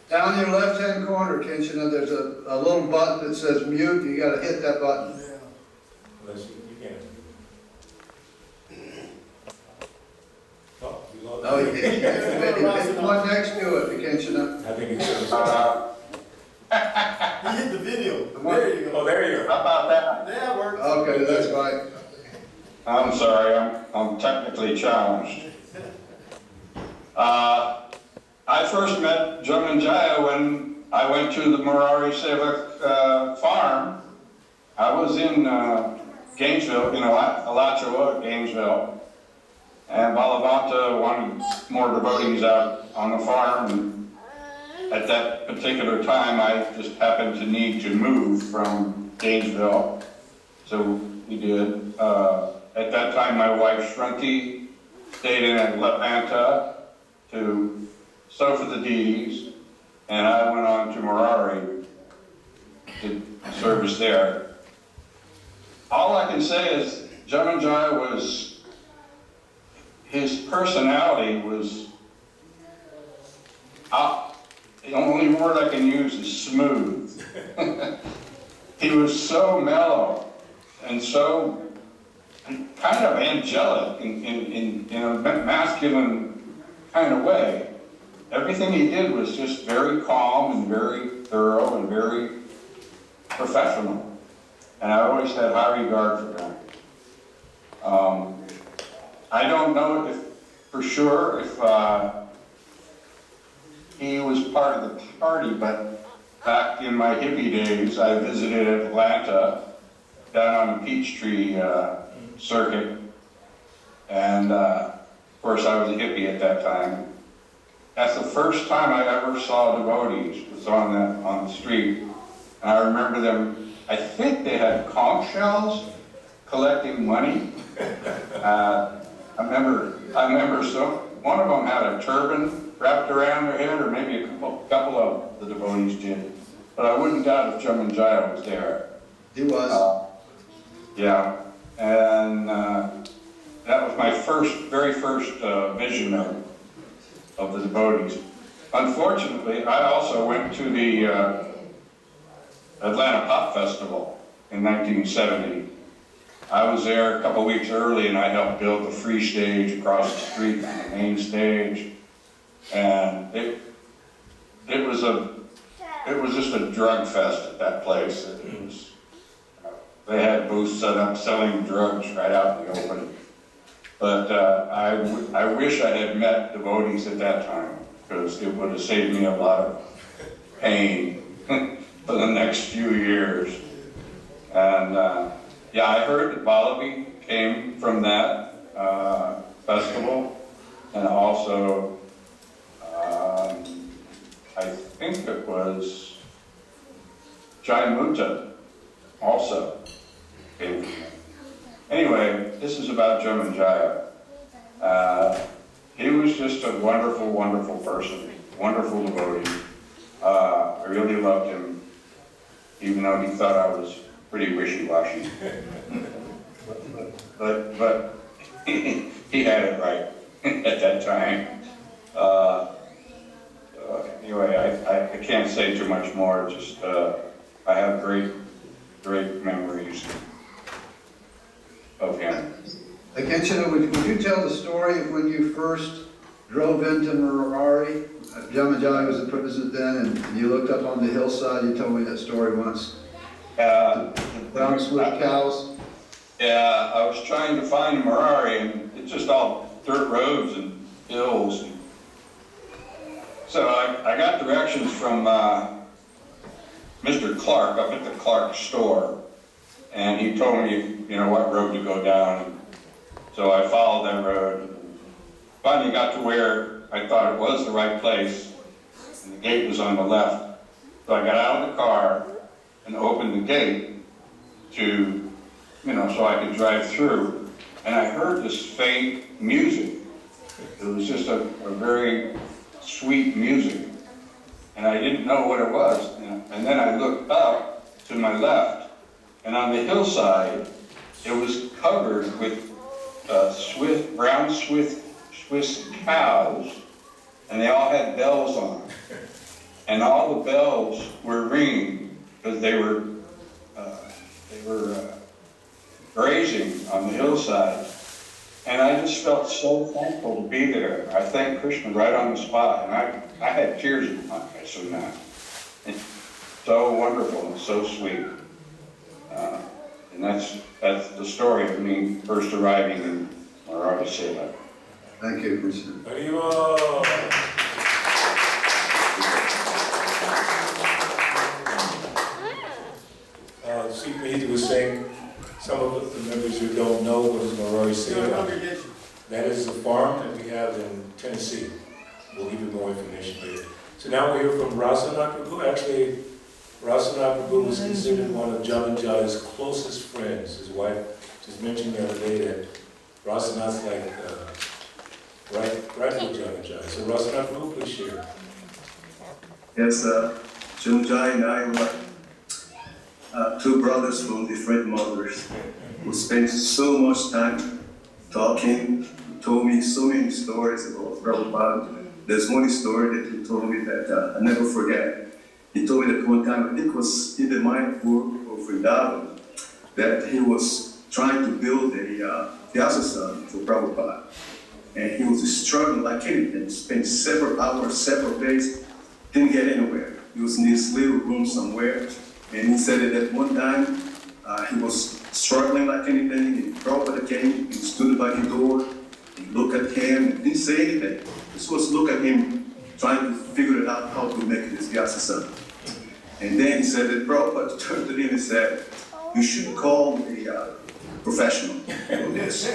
Down your left-hand corner, Kinshana, there's a little button that says mute. You got to hit that button. Yeah. Unless you can. Oh, you lost. No, you can't. Hit the one next to it, Kinshana. I think it's You hit the video. There you go. Oh, there you How are. about that? That works. Okay, that's right. I'm sorry, I'm technically challenged. I first met Janmanjaya when I went to the Murari Sevak farm. I was in Gainesville, Alachua, Gainesville, and Balavanta wanted more devotees out on the farm. And at that particular time, I just happened to need to move from Gainesville, so we did. At that time, my wife Shranti stayed in Atlanta to sew for the deities, and I went on to Murari to service there. All I can say is Janmanjaya was, his personality was, the only word I can use is smooth. He was so mellow and so kind of angelic in a masculine kind of way. Everything he did was just very calm and very thorough and very professional. And I always had high regard for him. I don't know for sure if he was part of the party, but back in my hippie days, I visited Atlanta down on the Peachtree circuit. And of course I was a hippie at that time. That's the first time I ever saw devotees, was on the street. And I remember them, I think they had conch shells collecting money. I remember one of them had a turban wrapped around their head, or maybe a couple of the devotees did. But I wouldn't doubt if Janmanjaya was there. He was. Yeah, and that was my very first vision of the devotees. Unfortunately, I also went to the Atlanta Pop Festival in 1970. I was there a couple weeks early, and I helped build the free stage across the street from the main stage. And it was just a drug fest at that place. They had booths set up selling drugs right out in the open. But I wish I had met devotees at that time, because it would have saved me a lot of pain for the next few years. And yeah, I heard that Vallabhi came from that festival, and also I think it was Janmanjaya also came from it. Anyway, this is about Janmanjaya. He was just a wonderful, wonderful person, wonderful devotee. I really loved him, even though he thought I was pretty wishy-washy. But he had it right at that time. Anyway, I can't say too much more. Just I have great memories of him. Akinchana, would you tell the story of when you first drove into Murari? Janmanjaya was the president then, and you looked up on the hillside. You told me that story once. Brown Swift cows. Yeah, I was trying to find Murari, and it's just all dirt roads and hills. So I got directions from Mr. Clark up at the Clark store, and he told me, what road to go down. So I followed that road. Finally got to where I thought it was the right place, and the gate was on the left. So I got out of the car and opened the gate to, so I could drive through. And I heard this faint music. It was just a very sweet music. And I didn't know what it was. And then I looked up to my left, and on the hillside, it was covered with brown Swiss cows, and they all had bells on them. And all the bells were ringing because they were grazing on the hillside. And I just felt so thankful to be there. I thanked Krishna right on the spot, and I had tears in my eyes from that. It's so wonderful and so sweet. And that's the story of me first arriving in Murari Seva. Thank you, Krishna. Haribo! Sikh was saying, some of the members who don't know what is Murari Seva. That is a farm that we have in Tennessee. We'll give you more information later. So now we'll hear from Rasanath Prabhu. Actually, Rasanath Prabhu was considered one of Janmanjaya's closest friends. His wife just mentioned the other day that Rasanath's like right with Janmanjaya. So Rasanath Prabhu, please share. Yes, Janmanjaya and I were two brothers from different mothers who spent so much time talking. He told me so many stories about Prabhupada. There's one story that he told me that I never forget. He told me that one time, I think it was in the Mayapur of Vrindavan, that he was trying to build a Vyasasana for Prabhupada. And he was struggling like anything, spent several hours, several days, didn't get anywhere. He was in this little room somewhere, and he said that at one time, he was struggling like anything, and Prabhupada came, he stood by the door, he looked at him, and didn't say anything. Just was look at him, trying to figure it out how to make this Vyasasana. And then he said that Prabhupada turned to him and said, you should call a professional for this.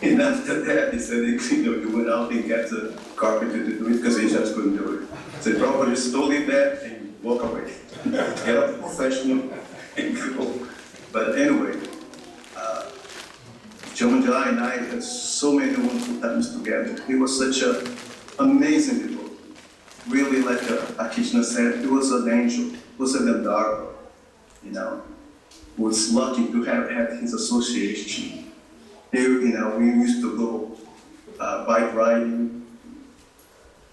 And after that, he said, he went out and got the carpenter to do it because he just couldn't do it. So Prabhupada just told him that and walk away. Get a professional and go. But anyway, Janmanjaya and I had so many wonderful times together. He was such an amazing devotee. Really, like Krishna said, he was an angel. He was an Gandharva, you know. Was lucky to have had his association. Here, you know, we used to go bike riding,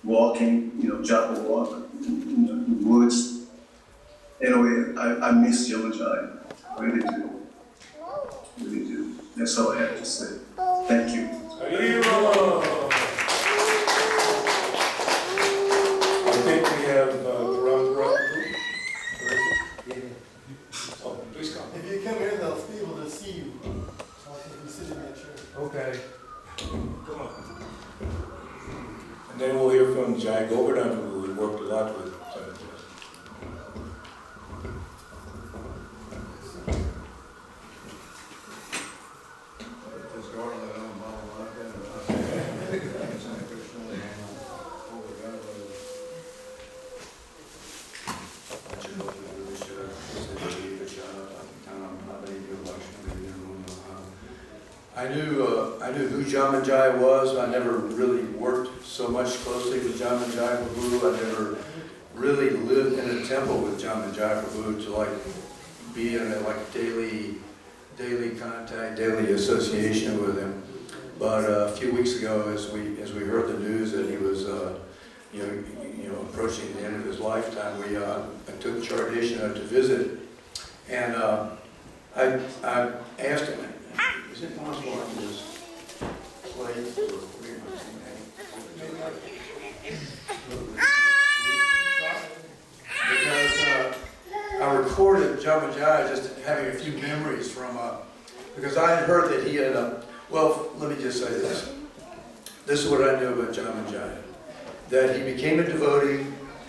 walking, you know, Japa walk in the woods. Anyway, I miss Janmanjaya. Really do. Really do. That's all I have to say. Thank you. I think we have prabhu. Oh, please come. If you come here, they'll be able to see you. So if you sit in that chair. Okay. Come on. And then we'll hear from Jai Govardhan, who we worked a lot with. I knew who Janmanjaya was. I never really worked so much closely with Janmanjaya Prabhu. I never really lived in a temple with Janmanjaya Prabhu to like be in a like daily contact, daily association with him. But a few weeks ago, as we heard the news that he was approaching the end of his lifetime, I took Chardeshna to visit, and I asked him, is it possible I can just play for because I recorded Janmanjaya just having a few memories from, because I had heard that he had, well, let me just say this. This is what I knew about Janmanjaya. That he became a devotee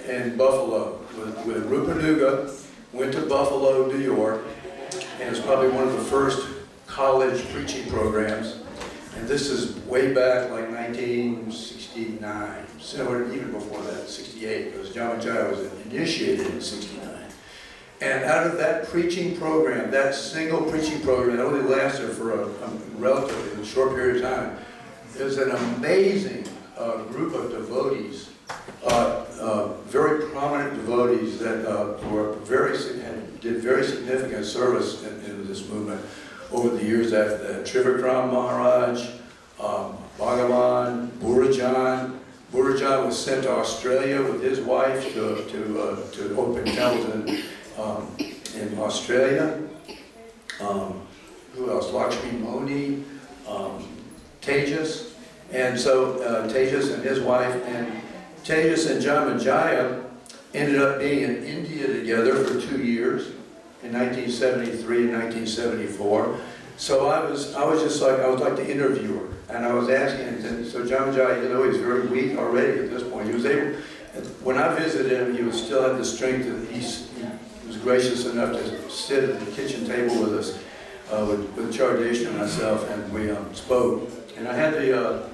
in Buffalo with Rupanuga, went to Buffalo, New York, and it's probably one of the first college preaching programs, and this is way back like 1969, so even before that, 68, because Janmanjaya was initiated in 69. And out of that preaching program, that single preaching program that only lasted for a relatively short period of time, there's an amazing group of devotees, very prominent devotees that did very significant service in this movement over the years after that. Trivikram Maharaj, Bhagavan, Burajan. Burajan was sent to Australia with his wife to open temples in Australia. Who else? Lakshmi Moni, Tejas. And so Tejas and his wife, and Tejas and Janmanjaya ended up being in India together for 2 years, in 1973 and 1974. So I was like the interviewer, and I was asking him, so Janmanjaya, he's very weak already at this point. He was able, when I visited him, he still had the strength, he was gracious enough to sit at the kitchen table with us, with Chardeshna and myself, and we spoke. And I had the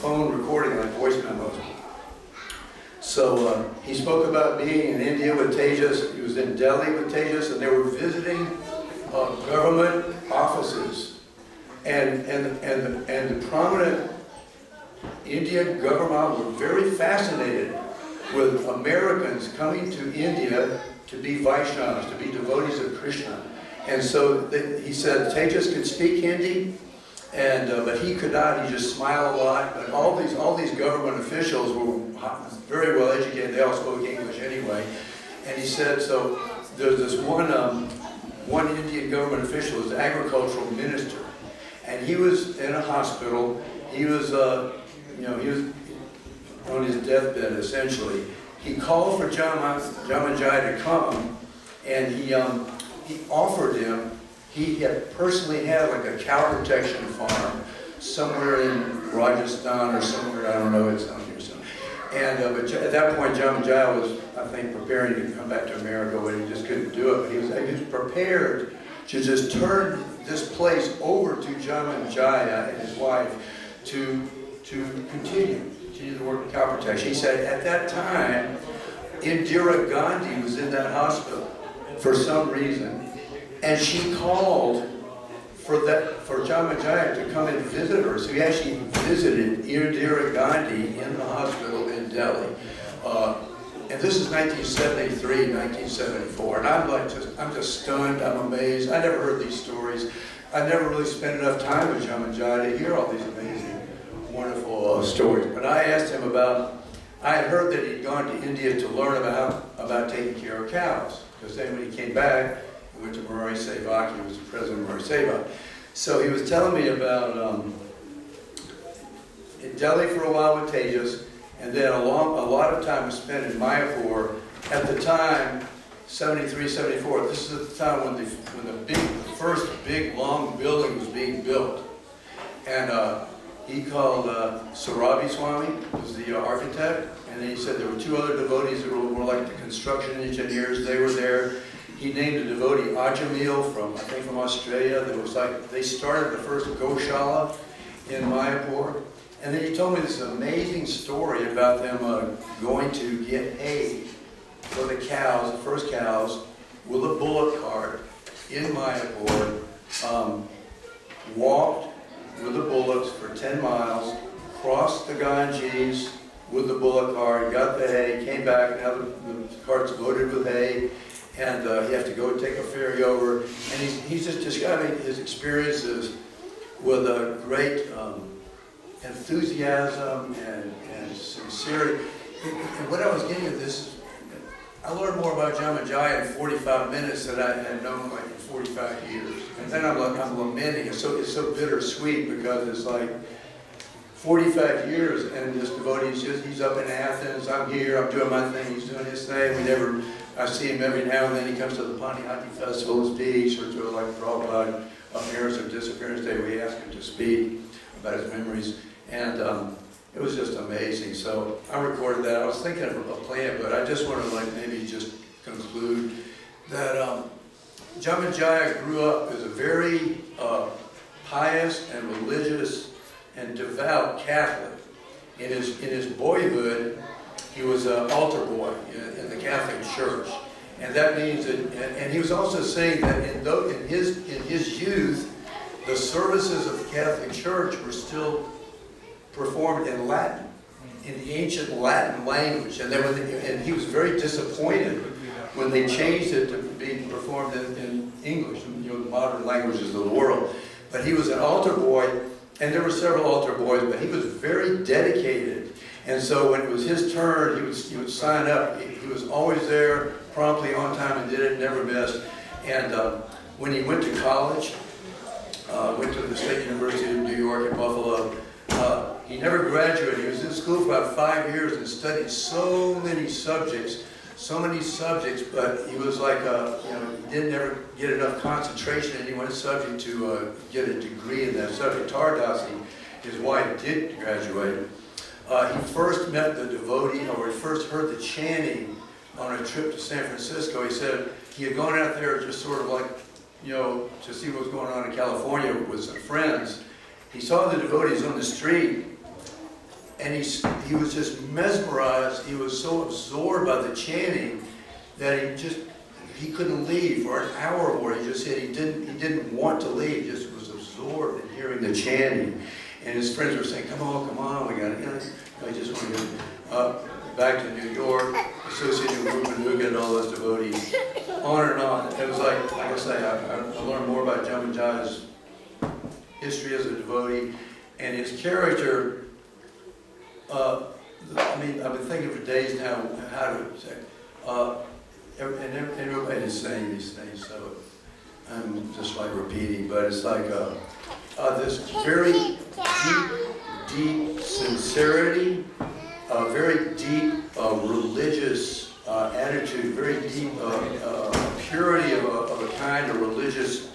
phone recording, like voice memos. So he spoke about being in India with Tejas. He was in Delhi with Tejas, and they were visiting government offices. And the prominent Indian government were very fascinated with Americans coming to India to be Vaishnavas, to be devotees of Krishna. And so he said Tejas could speak Hindi, but he could not. He just smiled a lot. But all these government officials were very well educated. They all spoke English anyway. And he said, so there's this one Indian government official, was the agricultural minister, and he was in a hospital. He was he was on his deathbed essentially. He called for Janmanjaya to come, and he offered him. He had personally had like a cow protection farm somewhere in Rajasthan or somewhere, I don't know, it's down here somewhere. And but at that point, Janmanjaya was, I think, preparing to come back to America, but he just couldn't do it. But he was prepared to just turn this place over to Janmanjaya and his wife to continue to work in cow protection. He said at that time, Indira Gandhi was in that hospital for some reason. And she called for Janmanjaya to come and visit her. So he actually visited Indira Gandhi in the hospital in Delhi. And this is 1973, 1974. And I'm just stunned, I'm amazed. I never heard these stories. I never really spent enough time with Janmanjaya to hear all these amazing, wonderful stories. But I asked him about, I had heard that he'd gone to India to learn about taking care of cows. Because then when he came back, he went to Murari Sevak, he was the president of Murari Sevak. So he was telling me about in Delhi for a while with Tejas, and then a lot of time was spent in Mayapur. At the time, 73, 74, this is the time when the first big, long building was being built. And he called Sarabi Swami, was the architect, and he said there were two other devotees that were more like the construction engineers. They were there. He named a devotee Ajamil from, I think, from Australia. That was like, they started the first Goshala in Mayapur. And then he told me this amazing story about them going to get hay for the cows, the first cows, with a bullock cart in Mayapur, walked with the bullocks for 10 miles, crossed the Ganges with the bullock cart, got the hay, came back, now the cart's loaded with hay, and he had to go take a ferry over. And he's just describing his experiences with a great enthusiasm and sincerity. And what I was getting at this is, I learned more about Janmanjaya in 45 minutes than I had known like in 45 years. And then I'm lamenting. It's so bittersweet because it's like 45 years and this devotee, he's up in Athens, I'm here, I'm doing my thing, he's doing his thing. I see him every now and then. He comes to the Panihati Festival of Speech or to like Prabhupada appearance or disappearance day. We ask him to speak about his memories. And it was just amazing. So I recorded that. I was thinking of playing it, but I just want to like maybe just conclude that Janmanjaya grew up as a very pious and religious and devout Catholic. In his boyhood, he was an altar boy in the Catholic Church, and that means that. And he was also saying that in his youth, the services of the Catholic Church were still performed in Latin, in the ancient Latin language, and then he was very disappointed when they changed it to being performed in English, the modern languages of the world. But he was an altar boy, and there were several altar boys, but he was very dedicated. And so when it was his turn, he would sign up. He was always there, promptly, on time, and did it, never missed. And when he went to college, went to the State University of New York in Buffalo, he never graduated. He was in school for about 5 years and studied so many subjects, but he was like, he didn't ever get enough concentration in any one subject to get a degree in that subject. Tardasi, his wife, did graduate. He first met the devotee, or he first heard the chanting on a trip to San Francisco. He said he had gone out there just sort of like, to see what was going on in California with some friends. He saw the devotees on the street, and he was just mesmerized. He was so absorbed by the chanting that he couldn't leave for an hour or more. He just said he didn't want to leave. He just was absorbed in hearing the chanting. And his friends were saying, "Come on, we got it." I just want to get back to New York, associated with Rupanuga and all those devotees, on and on. It was like I say, I learned more about Janmanjaya's history as a devotee and his character. I've been thinking for days now how to say, and everybody is saying these things, so I'm just like repeating, but it's like this very deep sincerity, very deep religious attitude, very deep purity of a kind of religious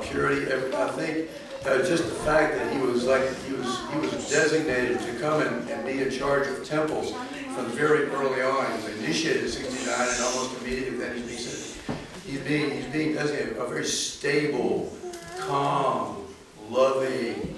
purity. I think just the fact that he was designated to come and be in charge of temples from very early on. He was initiated in 69, and almost immediately then he's being designated a very stable, calm, loving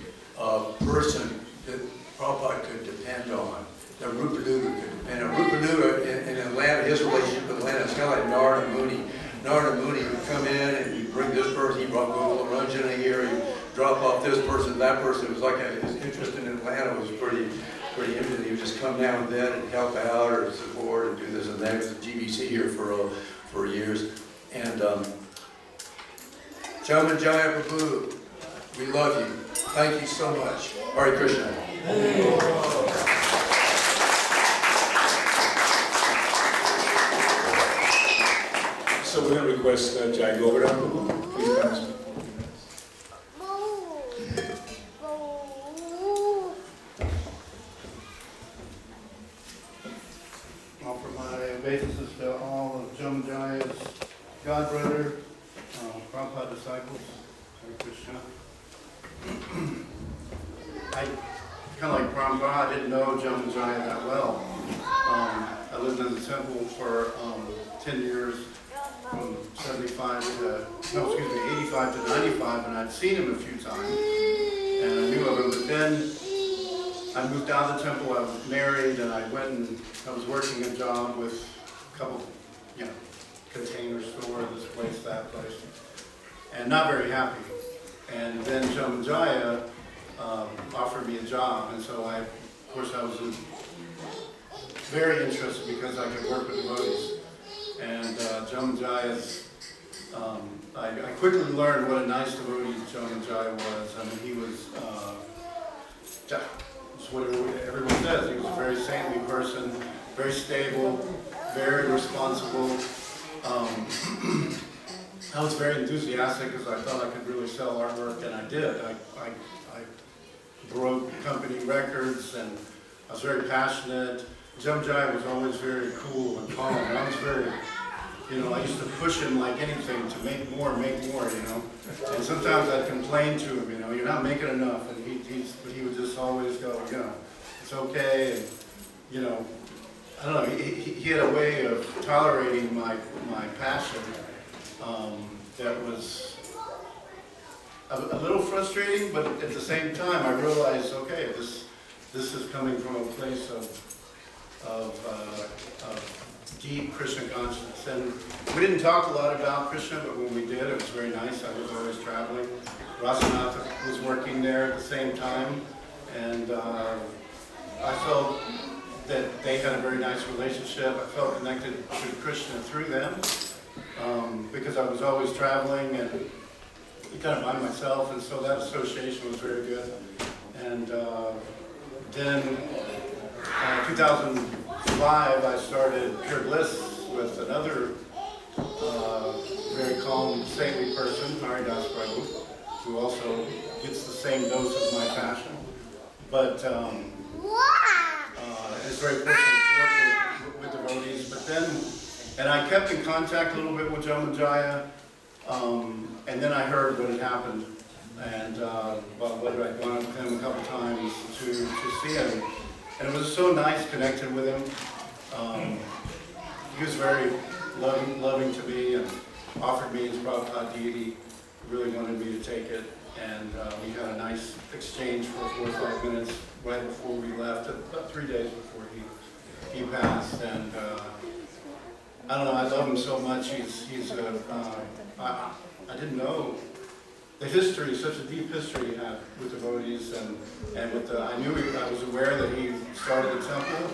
person that Prabhupada could depend on, that Rupanuga could depend on. Rupanuga in Atlanta, his relationship with Atlanta is kind of like Narada Muni. Narada Muni would come in and he'd bring this person, he brought Google Ranjan a year. He dropped off this person, that person. It was like his interest in Atlanta was pretty interesting. He would just come now and then and help out or support and do this and that. He was at GBC here for years. And Janmanjaya Prabhu, we love you. Thank you so much. Hare Krishna. So we're going to request Jai Govardhan Prabhu. Please come and speak. Offer my obeisances to all of Janmanjaya's godbrother, Prabhupada disciples. Hare Krishna. I kind of like Prabhupada, I didn't know Janmanjaya that well. I lived in the temple for 10 years, from 85 to 95, and I'd seen him a few times, and I knew of him, but then I moved out of the temple, I was married, and I went and I was working a job with a couple, container store, this place, that place, and not very happy. And then Janmanjaya offered me a job, and so of course I was very interested because I could work with devotees. And Janmanjaya's, I quickly learned what a nice devotee Janmanjaya was. I mean, he was, it's what everyone says, he was a very saintly person, very stable, very responsible. I was very enthusiastic because I thought I could really sell artwork, and I did. I broke company records, and I was very passionate. Janmanjaya was always very cool and calm, and I was very, I used to push him like anything to make more, And sometimes I'd complain to him, you're not making enough, and but he would just always go, it's okay, and, I don't know, he had a way of tolerating my passion that was a little frustrating, but at the same time I realized, okay, this is coming from a place of deep Krishna consciousness. And we didn't talk a lot about Krishna, but when we did, it was very nice. I was always traveling. Rasanatha was working there at the same time, and I felt that they had a very nice relationship. I felt connected to Krishna through them because I was always traveling and kind of by myself, and so that association was very good. And then 2005, I started Pure Bliss with another very calm, saintly person, Haridas Prabhu, who also gets the same dose of my passion. But it's very important to work with devotees. But then, and I kept in contact a little bit with Janmanjaya, and then I heard what had happened. And I'd gone with him a couple times to see him. And it was so nice connecting with him. He was very loving to me and offered me his Prabhupada deity. He really wanted me to take it. And we had a nice exchange for 4 or 5 minutes right before we left, about 3 days before he passed. And I don't know, I love him so much. I didn't know the history, such a deep history he had with devotees, and with I was aware that he started the temple,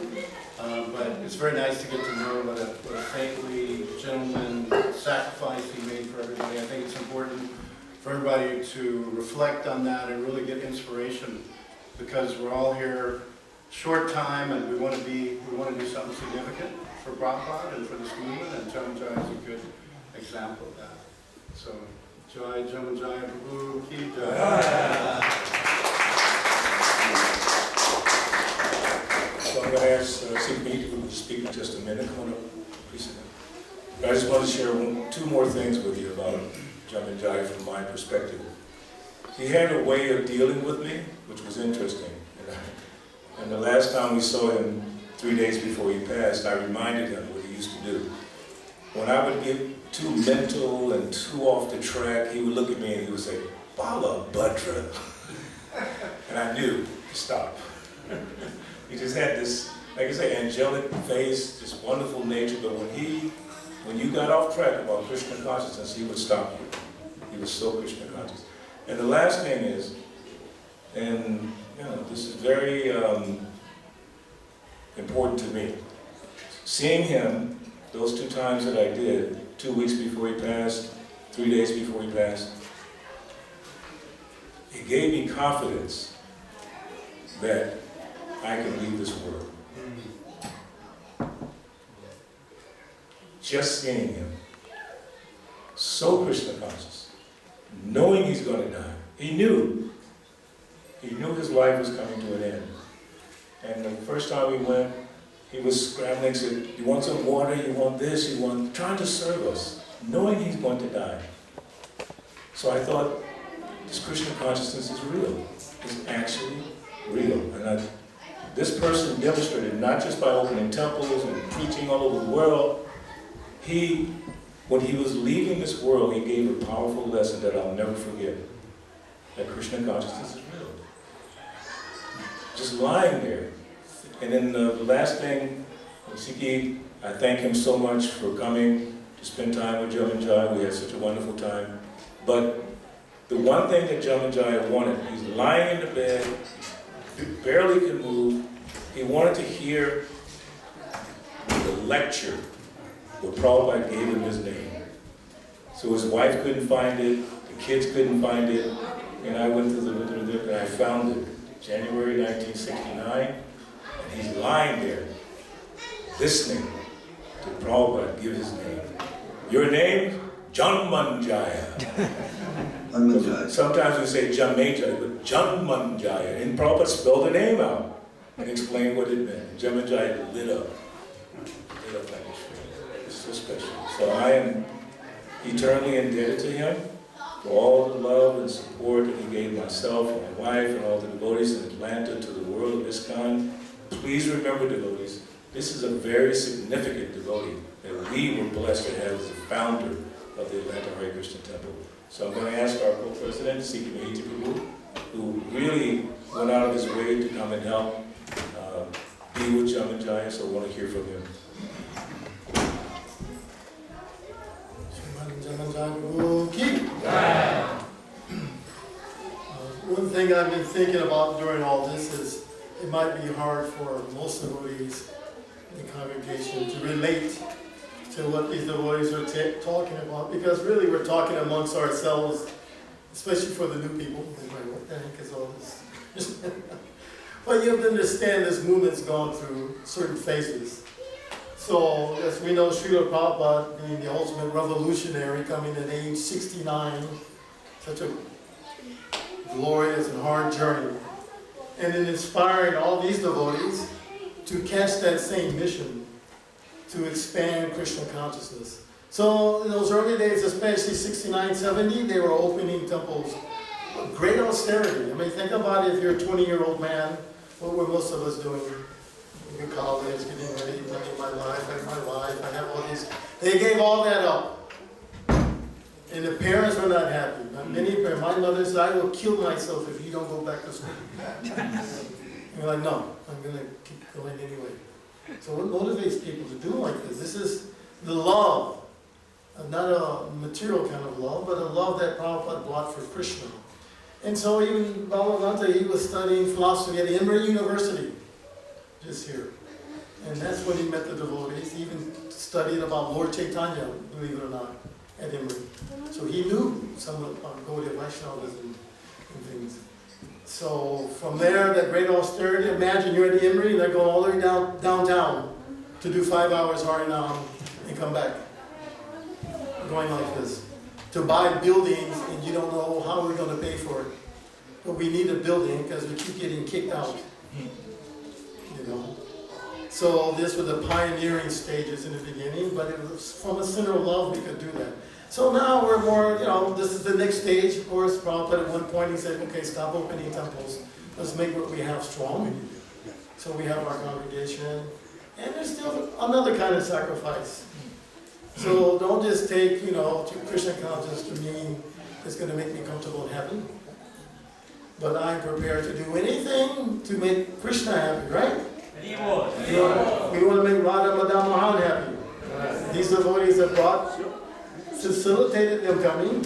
but it's very nice to get to know what a saintly gentleman sacrifice he made for everybody. I think it's important for everybody to reflect on that and really get inspiration, because we're all here short time and we want to do something significant for Prabhupada and for this movement, and Janmanjaya is a good example of that. So, Jai Janmanjaya Prabhu Ki Jai. So I'm going to ask Sikmeet to speak in just a minute. I just want to share 2 more things with you about Janmanjaya from my perspective. He had a way of dealing with me, which was interesting. And the last time we saw him 3 days before he passed, I reminded him what he used to do. When I would get too mental and too off the track, he would look at me and he would say, "Bala Bhadra." And I knew to stop. He just had this, like I say, angelic face, this wonderful nature, but when you got off track about Krishna consciousness, he would stop you. He was so Krishna conscious. And the last thing is, and this is very important to me. Seeing him, those 2 times that I did, 2 weeks before he passed, 3 days before he passed, it gave me confidence that I could leave this world. Just seeing him, so Krishna conscious, knowing he's going to die. He knew his life was coming to an end. And the first time we went, he was scrambling, said, you want some water, you want this, trying to serve us, knowing he's going to die. So I thought, this Krishna consciousness is real. It's actually real. And this person demonstrated, not just by opening temples and preaching all over the world, when he was leaving this world, he gave a powerful lesson that I'll never forget. That Krishna consciousness is real. Just lying there. And then the last thing, Siki, I thank him so much for coming to spend time with Janmanjaya. We had such a wonderful time. But the one thing that Janmanjaya wanted, he's lying in the bed, he barely can move. He wanted to hear the lecture where Prabhupada gave him his name. So his wife couldn't find it, the kids couldn't find it, and I went to the and I found it, January 1969, and he's lying there, listening to Prabhupada give his name. Your name? Janmanjaya. Sometimes we say Janmanjaya, but Janmanjaya, and Prabhupada spelled the name out and explained what it meant. And Janmanjaya lit up like a tree. It's so special. So I am eternally indebted to him for all the love and support that he gave myself and my wife and all the devotees in Atlanta to the world of Iskcon. Please remember, devotees, this is a very significant devotee that we were blessed to have as the founder of the Atlanta Hare Krishna Temple. So I'm going to ask our co-president, Prabhu, who really went out of his way to come and help be with Janmanjaya, so I want to hear from him. One thing I've been thinking about during all this is it might be hard for most devotees in the congregation to relate to what these devotees are talking about, because really we're talking amongst ourselves, especially for the new people. They're like, what the heck is all this? But you have to understand this movement's gone through certain phases. So, as we know, Srila Prabhupada being the ultimate revolutionary, coming at age 69, such a glorious and hard journey, and then inspiring all these devotees to catch that same mission, to expand Krishna consciousness. So in those early days, especially 69, 70, they were opening temples with great austerity. I mean, think about it, if you're a 20-year-old man, what were most of us doing? In college, getting ready, planning my life, I have all these. They gave all that up. And the parents were not happy. Many parents, my mother said, I will kill myself if you don't go back to school. You're like, no, I'm going to keep going anyway. So what motivates people to do like this? This is the love, not a material kind of love, but a love that Prabhupada brought for Krishna. And so even Bhagavanata, he was studying philosophy at Emory University, just here. And that's when he met the devotees. He even studied about Lord Chaitanya, believe it or not, at Emory. So he knew some about Gaudiya Vaishnavism and things. So from there, that great austerity, imagine you're at Emory and they're going all the way downtown to do 5 hours Harinam and come back. Going like this. To buy buildings and you don't know how we're going to pay for it. But we need a building because we keep getting kicked out. You know. So this was the pioneering stages in the beginning, but it was from a center of love we could do that. So now we're more, you know, this is the next stage. Of course, Prabhupada at one point he said, okay, stop opening temples. Let's make what we have strong. So we have our congregation. And there's still another kind of sacrifice. So don't just take, you know, Krishna consciousness to mean it's going to make me comfortable in heaven. But I'm prepared to do anything to make Krishna happy, right? We want to make Radha Madam Mohan happy. These devotees that brought, facilitated them coming.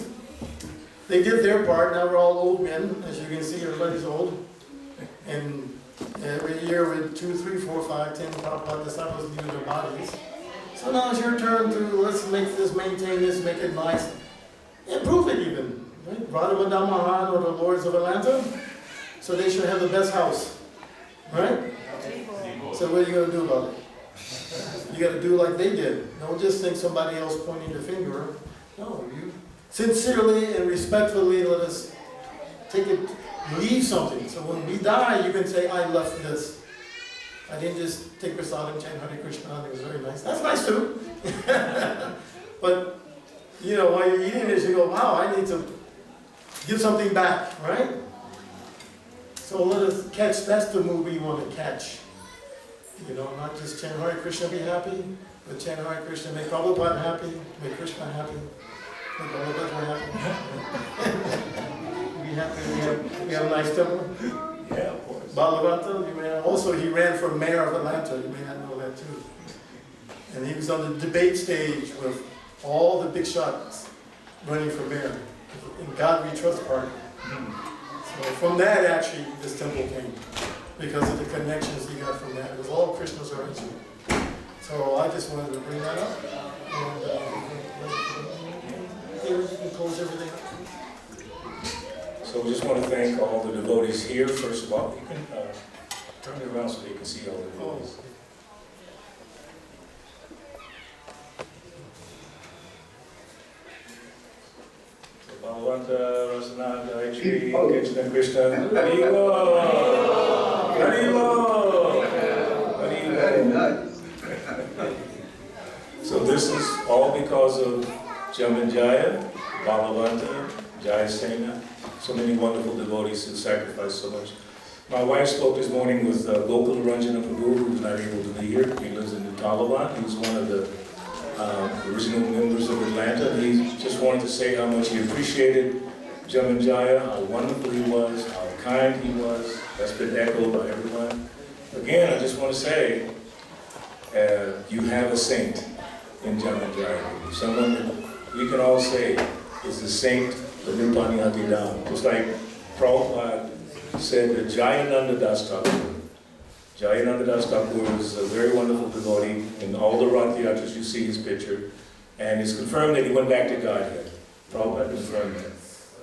they did their part. Now we're all old men. As you can see, everybody's old. And every year with 2, 3, 4, 5, 10 Prabhupada disciples leave their bodies. So now it's your turn to let's make this, maintain this, make it nice. Improve it even. Right? Radha Mahan or the Lords of Atlanta. So they should have the best house. Right? So what are you going to do about it? You got to do like they did. Don't just think somebody else pointing the finger. No, you sincerely and respectfully let us take it, leave something. So when we die, you can say, I left this. I didn't just take prasadam and chant Hare Krishna. It was very nice. That's nice too. But, you know, while you're eating this, you go, wow, I need to give something back, right? So let us catch, that's the movie you want to catch. You know, not just chant Hare Krishna, be happy, but chant Hare Krishna, make Prabhupada happy, make Krishna happy, make all of us happy. Be happy, we have a nice temple. Yeah, of course. Balavanta, you may also he ran for mayor of Atlanta, you may not know that too. And he was on the debate stage with all the big shots running for mayor in God We Trust Party. So from that actually this temple came. Because of the connections he got from that. It was all Krishna's arrangement. So I just wanted to bring that up. And here you can close everything up. So we just want to thank all the devotees here. First of all, you can turn it around so they can see all the devotees. Bhagavanta, Rasana, Gayatri, Krishna, Krishna, Haribo! Haribo! Haribo! So this is all because of Janmanjaya, Bhagavanta, Jayasena, so many wonderful devotees who sacrificed so much. My wife spoke this morning with Gokul Ranjana Prabhu, who's not able to be here. He lives in the Taliban. He was one of the original members of Atlanta. He just wanted to say how much he appreciated Janmanjaya, how wonderful he was, how kind he was. That's been echoed by everyone. Again, I just want to say, you have a saint in Janmanjaya. Someone that we can all say is the saint of Nirvani Hatidam. Just like Prabhupada said that Jayananda Das Thakur. Jayananda Das Thakur is a very wonderful devotee. In all the Rath Yatras you see his picture. And it's confirmed that he went back to Godhead. Prabhupada confirmed that.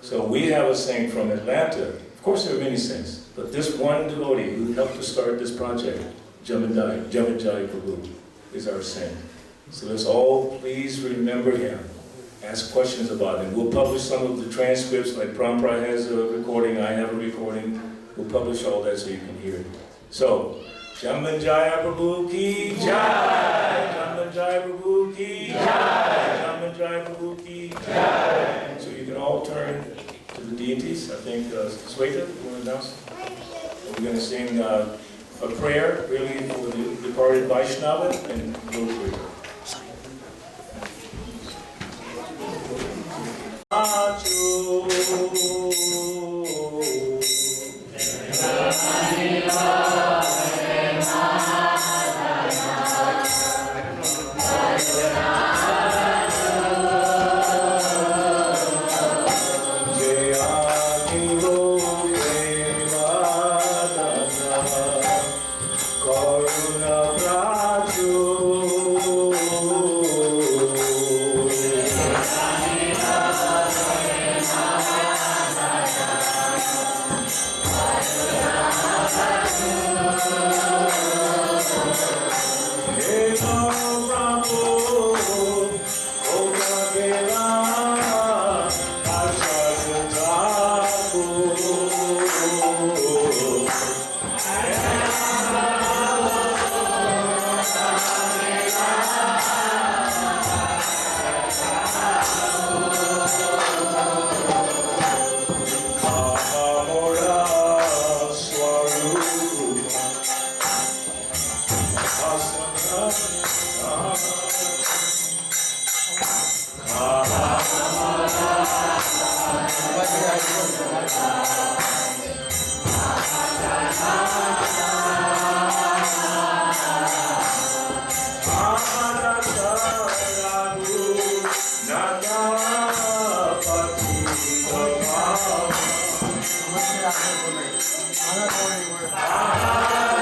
So we have a saint from Atlanta. Of course there are many saints. But this one devotee who helped to start this project, Janmanjaya Prabhu, is our saint. So let's all please remember him. Ask questions about him. We'll publish some of the transcripts, like Prabhupada has a recording, I have a recording. We'll publish all that so you can hear it. So, Janmanjaya Prabhu ki jai! Janmanjaya Prabhu ki jai! Janmanjaya Prabhu ki jai! So you can all turn to the deities. I think, Sweta, you want to announce? We're going to sing a prayer, really, for the departed Vaishnava, and go for it. Nada, I'm not going anywhere.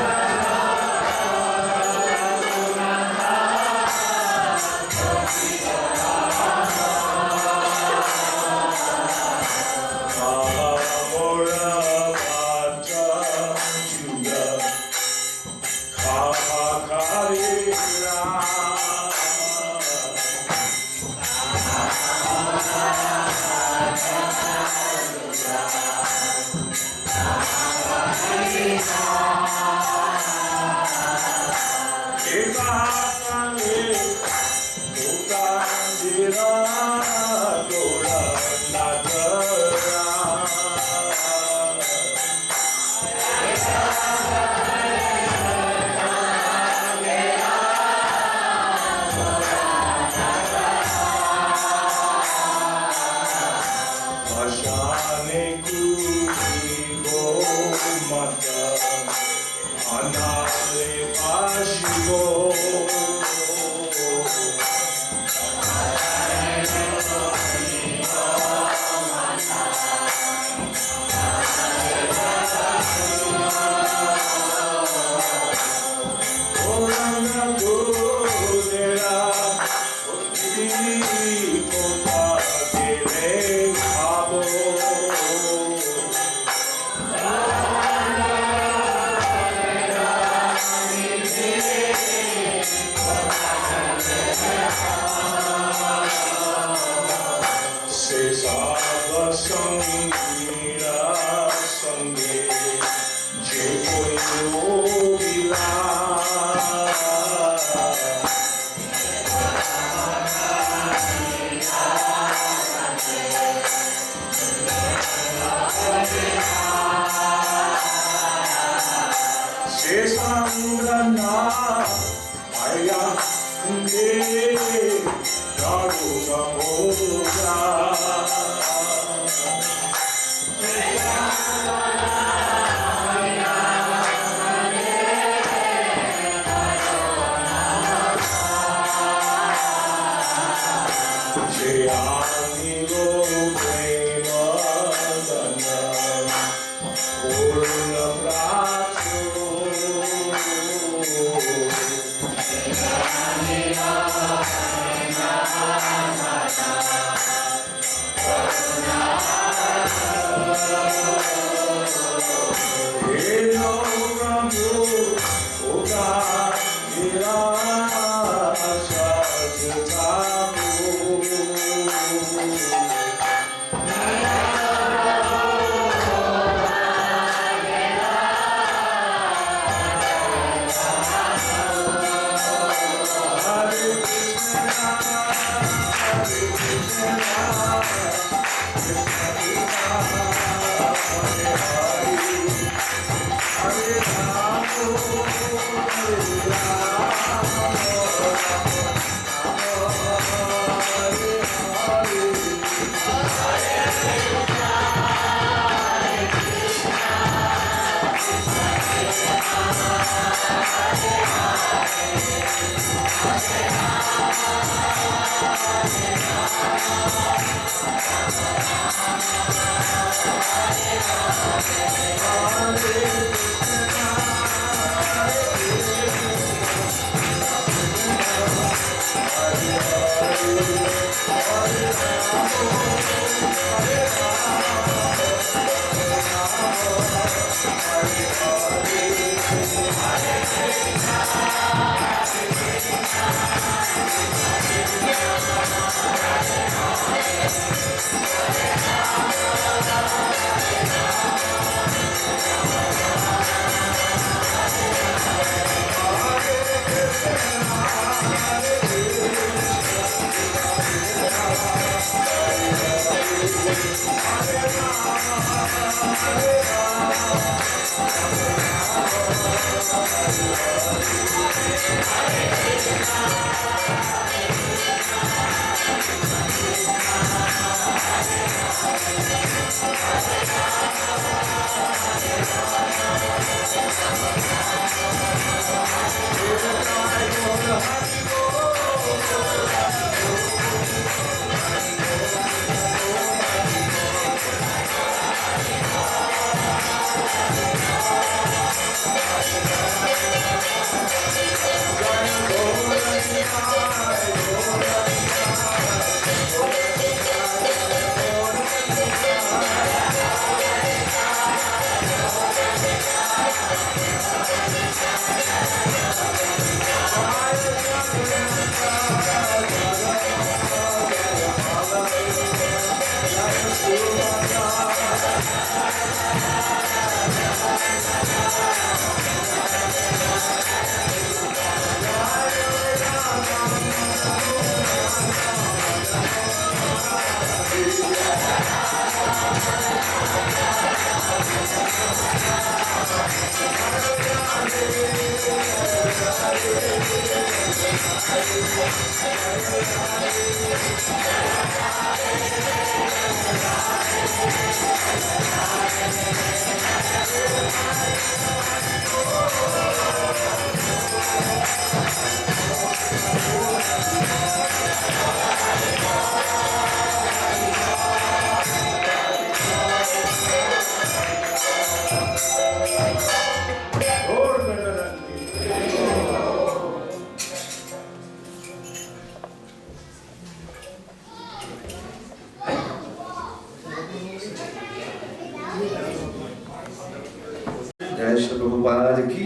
Jai Shri Prabhupada ki,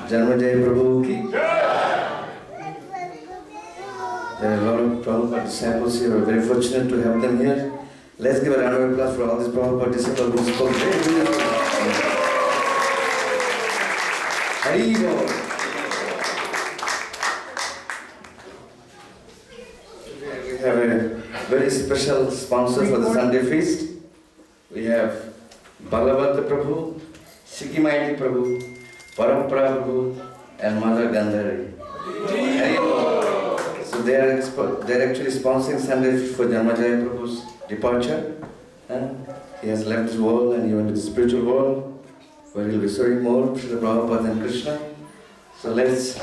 Janmanjaya Prabhu ki. There are a lot of Prabhupada disciples here. We're very fortunate to have them here. Let's give a round of applause for all these Prabhupada disciples who spoke very beautifully. Hari Bol. We have a very special sponsor for the Sunday feast. We have Balabhadra Prabhu, Sikhimaiti Prabhu, Parampara Prabhu, and Mother Gandhari. So they're actually sponsoring Sunday feast for Janmanjaya Prabhu's departure. And he has left this world and he went to the spiritual world, where he'll be serving more Srila Prabhupada and Krishna. So let's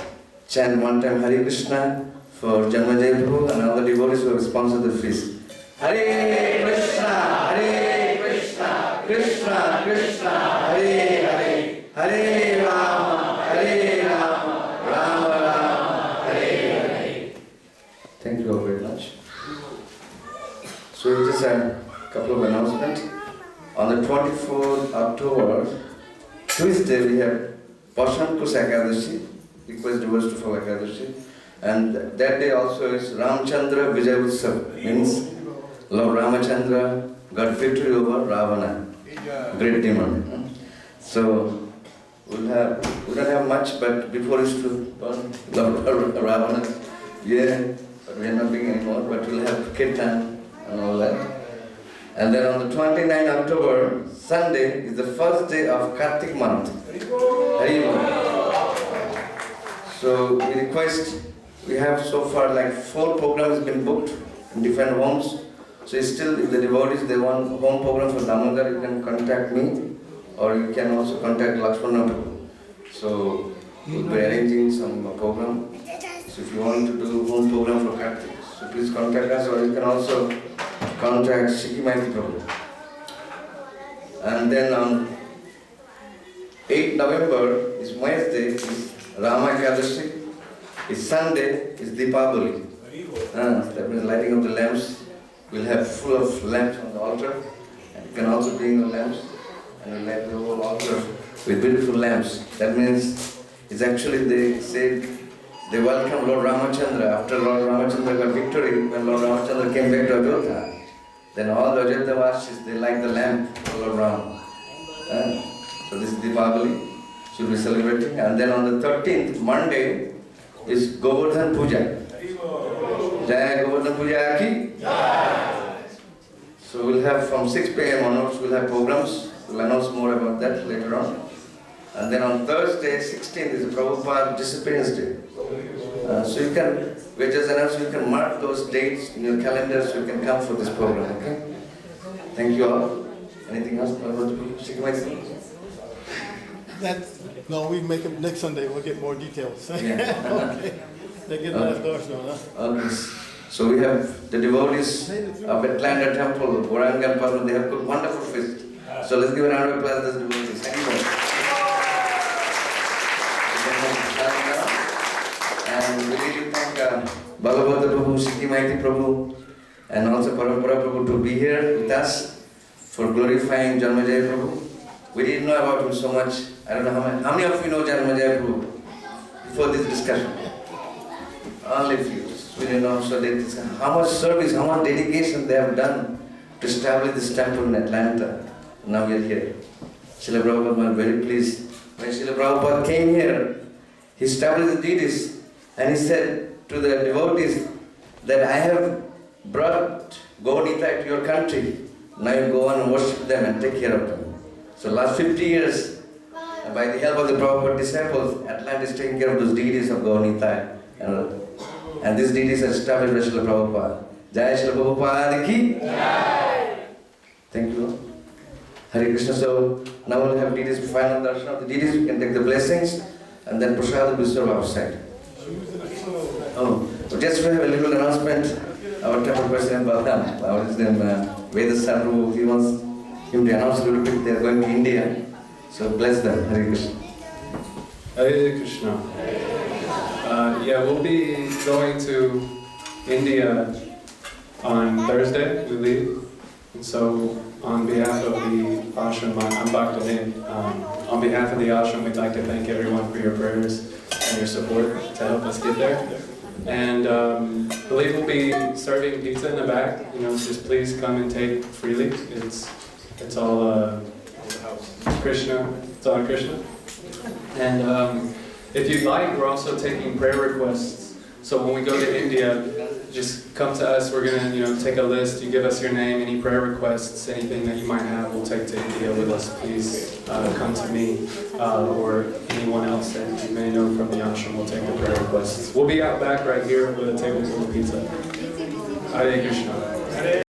chant one time Hare Krishna for Janmanjaya Prabhu and all the devotees who have sponsored the feast. Hare Krishna, Hare Krishna, Krishna Krishna, Hare Hare, Hare Rama, Hare Rama, Rama Rama, Hare Hare. Thank you all very much. So we just had a couple of announcements. On the 24th October, Tuesday, we have Pashankush Ekadashi, request devotees to follow Ekadashi. And that day also is Ramchandra Vijay Utsav, means Lord Ramachandra got victory over Ravana, great demon. So we don't have much, but before is to burn Lord Ravana, yeah, but we are not doing anymore, but we'll have kirtan and all that. And then on the 29th October, Sunday, is the first day of Kartik month. So we request, we have so far like 4 programs been booked in different homes. So still, if the devotees, they want home program for Damodar, you can contact me, or you can also contact Lakshmana Prabhu. So we'll be arranging some program. So if you want to do home program for Kartik, so please contact us, or you can also contact Sikhimaiti Prabhu. And then on 8th November is Wednesday, is Rama Ekadashi, is Sunday, is Deepavali. That means lighting of the lamps. We'll have full of lamps on the altar, and you can also bring the lamps, and we'll light the whole altar with beautiful lamps. That means, it's actually, they said, they welcome Lord Ramachandra. After Lord Ramachandra got victory, when Lord Ramachandra came back to Ajodhya, then all the Ajodhya they light the lamp for Lord Ram. So this is Deepavali, should be celebrating. And then on the 13th, Monday, is Govardhan Puja. Jai Govardhan Puja ki. So we'll have from 6 p.m. onwards, we'll have programs. We'll announce more about that later on. And then on Thursday, 16th, is Prabhupada Disciplines Day. So you can, we just announced, you can mark those dates in your calendar so you can come for this program, okay? Thank you all. Anything else? No, we make it next Sunday, we'll get more details. Yeah. Okay. They get left doors now, huh? Okay. So we have the devotees of Atlanta Temple, Orang and Padma, they have put wonderful feast. So let's give a round of applause to the devotees. Thank you. And we really thank Balabhadra Prabhu, Sikhimaiti Prabhu, and also Parampara Prabhu to be here with us for glorifying Janmanjaya Prabhu. We didn't know about him so much. I don't know how many of you know Janmanjaya Prabhu before this discussion? Only few. We didn't know, so they discuss how much service, how much dedication they have done to establish this temple in Atlanta. Now we are here. Srila Prabhupada was very pleased. When Srila Prabhupada came here, he established the deities and he said to the devotees that I have brought Gaur-Nitai to your country Now you go on and worship them and take care of them. So last 50 years, by the help of the Prabhupada disciples, Atlanta is taking care of those deities of Gaunitai. And these deities are established by Srila Prabhupada. Jai Srila Prabhupada ki Jai. Thank you. Hare Krishna. So now we'll have deities, final darshan of the deities. We can take the blessings and then prasad will be served outside. Oh, so just to have a little announcement, our temple president Balaram, our his name Vedas Prabhu, he wants him to announce a little bit. They are going to India. So bless them. Hare Krishna. Hare Krishna. Yeah, we'll be going to India on Thursday. We leave. And so on behalf of the ashram, I'm Bhakta Nin. On behalf of the ashram, we'd like to thank everyone for your prayers and your support to help us get there. And I believe we'll be serving pizza in the back. You know, just please come and take freely. It's all Krishna. It's all Krishna. And if you'd like, we're also taking prayer requests. So when we go to India, just come to us. We're gonna, take a list. You give us your name, any prayer requests, anything that you might have, we'll take to India with us. Please come to me or anyone else that you may know from the ashram. We'll take the prayer requests. We'll be out back right here with a table full of pizza. Hare Krishna.